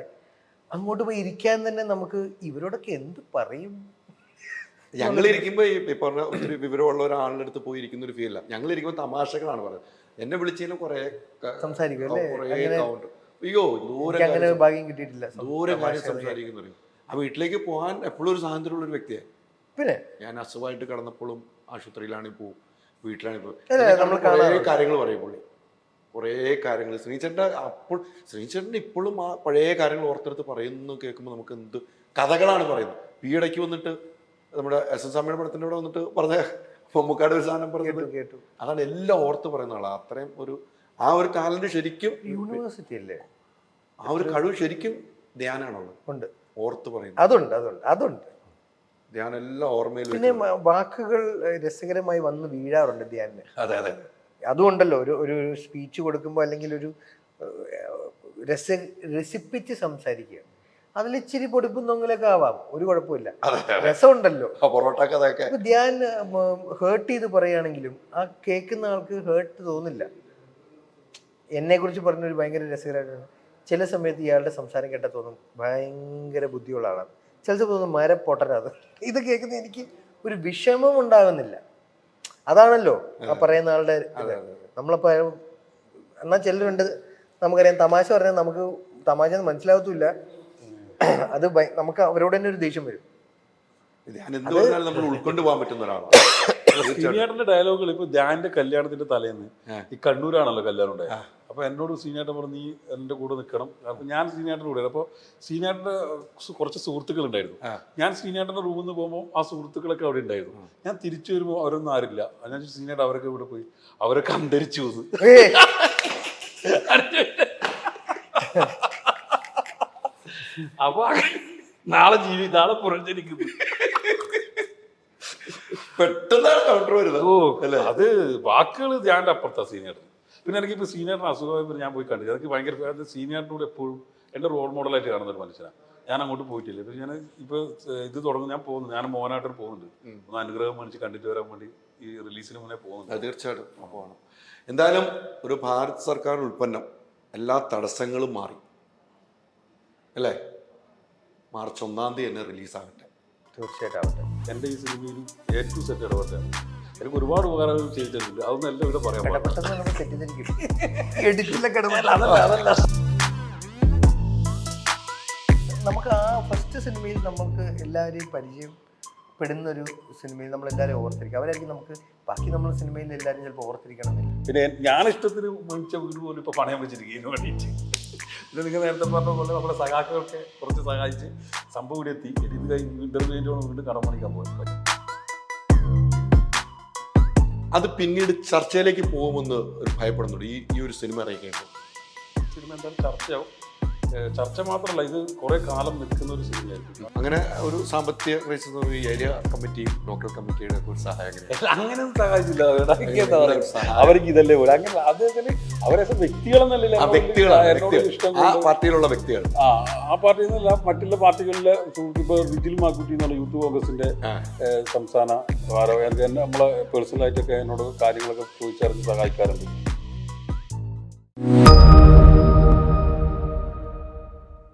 അങ്ങോട്ട് പോയി ഇരിക്കാൻ തന്നെ നമുക്ക് ഇവരോടൊക്കെ എന്ത് പറയും. ഞങ്ങളിരിക്കുമ്പോൾ ഈ പറഞ്ഞ ഒത്തിരി വിവരമുള്ള ഒരാളുടെ അടുത്ത് പോയി ഇരിക്കുന്ന ഒരു ഫീലില്ല. ഞങ്ങളിരിക്കുമ്പോൾ തമാശകളാണ് പറയുന്നത്. എന്നെ വിളിച്ചതിനും കുറേ സംസാരിക്കും അല്ലേ? അയ്യോ അങ്ങനെ ഭാഗ്യം കിട്ടിയിട്ടില്ല. ദൂരം കാര്യം സംസാരിക്കുന്നു. ആ വീട്ടിലേക്ക് പോകാൻ എപ്പോഴും ഒരു സ്വാതന്ത്ര്യമുള്ള ഒരു വ്യക്തിയാണ്. പിന്നെ ഞാൻ അസുഖമായിട്ട് കിടന്നപ്പോഴും ആശുപത്രിയിലാണ് ഇപ്പോൾ, വീട്ടിലാണ് ഇപ്പോൾ, കുറേ കാര്യങ്ങൾ പറയും പുള്ളി, കുറേ കാര്യങ്ങൾ. ശ്രീചേട്ടൻ്റെ ഇപ്പോഴും ആ പഴയ കാര്യങ്ങൾ ഓർത്തെടുത്ത് പറയുന്നു കേൾക്കുമ്പോൾ നമുക്ക് എന്ത് കഥകളാണ് പറയുന്നത്. ഈയിടയ്ക്ക് വന്നിട്ട് നമ്മുടെ എസ് എൻ സ്വാമിയുടെ പടത്തിൻ്റെ ഇവിടെ വന്നിട്ട് പറഞ്ഞ മമ്മൂക്കാട് ഒരു സാധനം പറഞ്ഞു കേട്ടു. അതാണ് എല്ലാം ഓർത്ത് പറയുന്ന ആളാണ്. അത്രയും ആ ഒരു ടാലന്റ് ശരിക്കും യൂണിവേഴ്സിറ്റി അല്ലേ, ആ ഒരു കഴിവ് ശരിക്കും ധ്യാനാണുള്ളത്. ഉണ്ട്, ഓർത്ത് പറയുന്നത് അതുണ്ട്. ധ്യാൻ എല്ലാം ഓർമ്മയിൽ. പിന്നെ വാക്കുകൾ രസകരമായി വന്ന് വീഴാറുണ്ട് ധ്യാനിന്. അതെ. അതുകൊണ്ടല്ലോ ഒരു സ്പീച്ച് കൊടുക്കുമ്പോൾ അല്ലെങ്കിൽ ഒരു രസിപ്പിച്ച് സംസാരിക്കുക, അതിൽ ഇച്ചിരി പൊടിപ്പും തൊങ്ങലൊക്കെ ആവാം, ഒരു കുഴപ്പമില്ല, രസമുണ്ടല്ലോ. ഇപ്പൊ ധ്യാൻ ഹേർട്ട് ചെയ്ത് പറയുകയാണെങ്കിലും ആ കേൾക്കുന്ന ആൾക്ക് ഹേർട്ട് തോന്നില്ല. എന്നെ കുറിച്ച് പറഞ്ഞൊരു ഭയങ്കര രസകരമായിട്ടാണ്, ചില സമയത്ത് ഇയാളുടെ സംസാരം കേട്ടാൽ തോന്നും ഭയങ്കര ബുദ്ധിയുള്ള ആളാണ്, ചില സമയത്ത് തോന്നും മരപ്പൊട്ടനാണ്. ഇത് കേൾക്കുന്ന എനിക്ക് ഒരു വിഷമം ഉണ്ടാകുന്നില്ല. അതാണല്ലോ ആ പറയുന്ന ആളുടെ നമ്മളപ്പോ. എന്നാൽ ചിലരുണ്ട്, നമുക്കറിയാം, തമാശ പറഞ്ഞാൽ നമുക്ക് തമാശ മനസ്സിലാവത്തില്ല, അത് നമുക്ക് അവരോട് തന്നെ ഒരു ദേഷ്യം വരും. നമ്മൾ ഉൾക്കൊണ്ട് പോകാൻ പറ്റുന്ന ഒരാളാണ്. സീനിയേട്ടന്റെ ഡയലോഗുകൾ. ഇപ്പൊ ധ്യാന്റെ കല്യാണത്തിന്റെ തലേന്ന് ഈ കണ്ണൂരാണല്ലോ കല്യാണം ഉണ്ടായത്. അപ്പോൾ എന്നോട് സീനിയേട്ടൻ പറഞ്ഞു നീ എൻ്റെ കൂടെ നിൽക്കണം. അപ്പോൾ ഞാൻ സീനിയേട്ടൻ്റെ കൂടെ. അപ്പോൾ സീനിയേട്ടൻ്റെ കുറച്ച് സുഹൃത്തുക്കളുണ്ടായിരുന്നു. ഞാൻ സീനിയേട്ടൻ്റെ റൂമിൽ നിന്ന് പോകുമ്പോൾ ആ സുഹൃത്തുക്കളൊക്കെ അവിടെ ഉണ്ടായിരുന്നു. ഞാൻ തിരിച്ചു വരുമ്പോൾ അവരൊന്നും ആരില്ല. ഞാൻ സീനിയേട്ടൻ അവരൊക്കെ ഇവിടെ പോയി അവരൊക്കെ അന്തരിച്ചു വന്നു. അപ്പൊ നാളെ പുറഞ്ചരിക്കുന്നു. പെട്ടെന്നാണ് കൗണ്ടർ വരുന്നത്. ഓ അല്ലേ, അത് വാക്കുകൾ ധ്യാൻ്റെ അപ്പുറത്താ സീനിയേട്ടൻ. പിന്നെ എനിക്കിപ്പോൾ സീനിയറിന് അസുഖമായപ്പോൾ ഞാൻ പോയി കണ്ടില്ല. എനിക്ക് ഭയങ്കര സീനിയറിൻ്റെ കൂടെ എപ്പോഴും എൻ്റെ റോൾ മോഡലായിട്ട് കാണുന്ന ഒരു മനുഷ്യനാണ്. ഞാൻ അങ്ങോട്ട് പോയിട്ടില്ല. പക്ഷെ ഞാൻ ഇപ്പോൾ ഇത് തുടങ്ങും, ഞാൻ പോകുന്നു, ഞാൻ മോഹനായിട്ട് പോകുന്നുണ്ട്. ഒന്ന് അനുഗ്രഹം മേടിച്ച് കണ്ടിട്ട് വരാൻ വേണ്ടി ഈ റിലീസിന് മുന്നേ പോകുന്നുണ്ട്. തീർച്ചയായിട്ടും പോകണം. എന്തായാലും ഒരു ഭാരത് സർക്കാർ ഉൽപ്പന്നം എല്ലാ തടസ്സങ്ങളും മാറി അല്ലേ? മാർച്ച് 1-ാം തീയതി തന്നെ റിലീസാകട്ടെ. തീർച്ചയായിട്ടും ആവട്ടെ. എൻ്റെ ഈ സിനിമയിൽ A to Z ഇടപെട്ടാണ്. എനിക്ക് ഒരുപാട് ഉപകാരങ്ങൾ ചെയ്തിട്ടുണ്ട്. അതൊന്നും എല്ലാം ഇവിടെ പറയാൻ പാടില്ല. പെട്ടെന്ന് നമ്മൾ തെറ്റിദ്ധരിക്കും. എഡിറ്റിലൊക്കെ അതല്ല നമുക്ക് ആ ഫസ്റ്റ് സിനിമയിൽ നമുക്ക് എല്ലാവരെയും പരിചയപ്പെടുന്നൊരു സിനിമയിൽ നമ്മളെല്ലാവരും ഓർത്തിരിക്കും. അവരായിരിക്കും നമുക്ക് ബാക്കി നമ്മൾ സിനിമയിൽ എല്ലാവരും ചിലപ്പോൾ ഓർത്തിരിക്കണമെന്നില്ല. പിന്നെ ഞാൻ ഇഷ്ടത്തിന് മേടിച്ച വീട് പോലും ഇപ്പോൾ പണയം വെച്ചിരിക്കും ഇതിന് വേണ്ടിയിട്ട്. പിന്നെ നിങ്ങൾ നേരത്തെ പറഞ്ഞ പോലെ നമ്മുടെ സഹാക്കളൊക്കെ കുറച്ച് സഹായിച്ച് സംഭവം ഇവിടെ എത്തി. ഇത് കഴിഞ്ഞ് ഇന്റർവ്യൂ കഴിഞ്ഞോണ്ട് വീണ്ടും കടം പണിക്കാൻ പോയി. അത് പിന്നീട് ചർച്ചയിലേക്ക് പോകുമെന്ന് ഒരു ഭയപ്പെടുന്നുണ്ട് ഈ ഒരു സിനിമ ഇറങ്ങിക്കഴിഞ്ഞു. സിനിമ എന്തായാലും ചർച്ചയാവും. ചർച്ച മാത്രമല്ല, ഇത് കുറെ കാലം നിൽക്കുന്ന ഒരു സിനിമയായിരിക്കും. അങ്ങനെ ഒരു സാമ്പത്തിക ക്രൈസിസ് ഈ ഏരിയ കമ്മിറ്റിയും ലോക്കൽ കമ്മിറ്റിയുടെ ഒരു സഹായം അങ്ങനെയൊന്നും സഹായിച്ചില്ല. അവർക്ക് ഇതല്ലേ പോലെ അങ്ങനെ അദ്ദേഹത്തിന് അവരെ വ്യക്തികളെന്നല്ലേ ആ പാർട്ടിയിലുള്ള വ്യക്തികൾ ആ പാർട്ടിയിൽ നിന്നല്ല, മറ്റുള്ള പാർട്ടികളിലെ ഇപ്പോൾ റിജിൽ മാക്കുട്ടി എന്നുള്ള യൂത്ത് കോൺഗ്രസിന്റെ സംസ്ഥാന ഭാരവാഹി നമ്മളെ പേഴ്സണലായിട്ടൊക്കെ എന്നോട് കാര്യങ്ങളൊക്കെ ചോദിച്ചറിഞ്ഞ് സഹായിക്കാറുണ്ട്.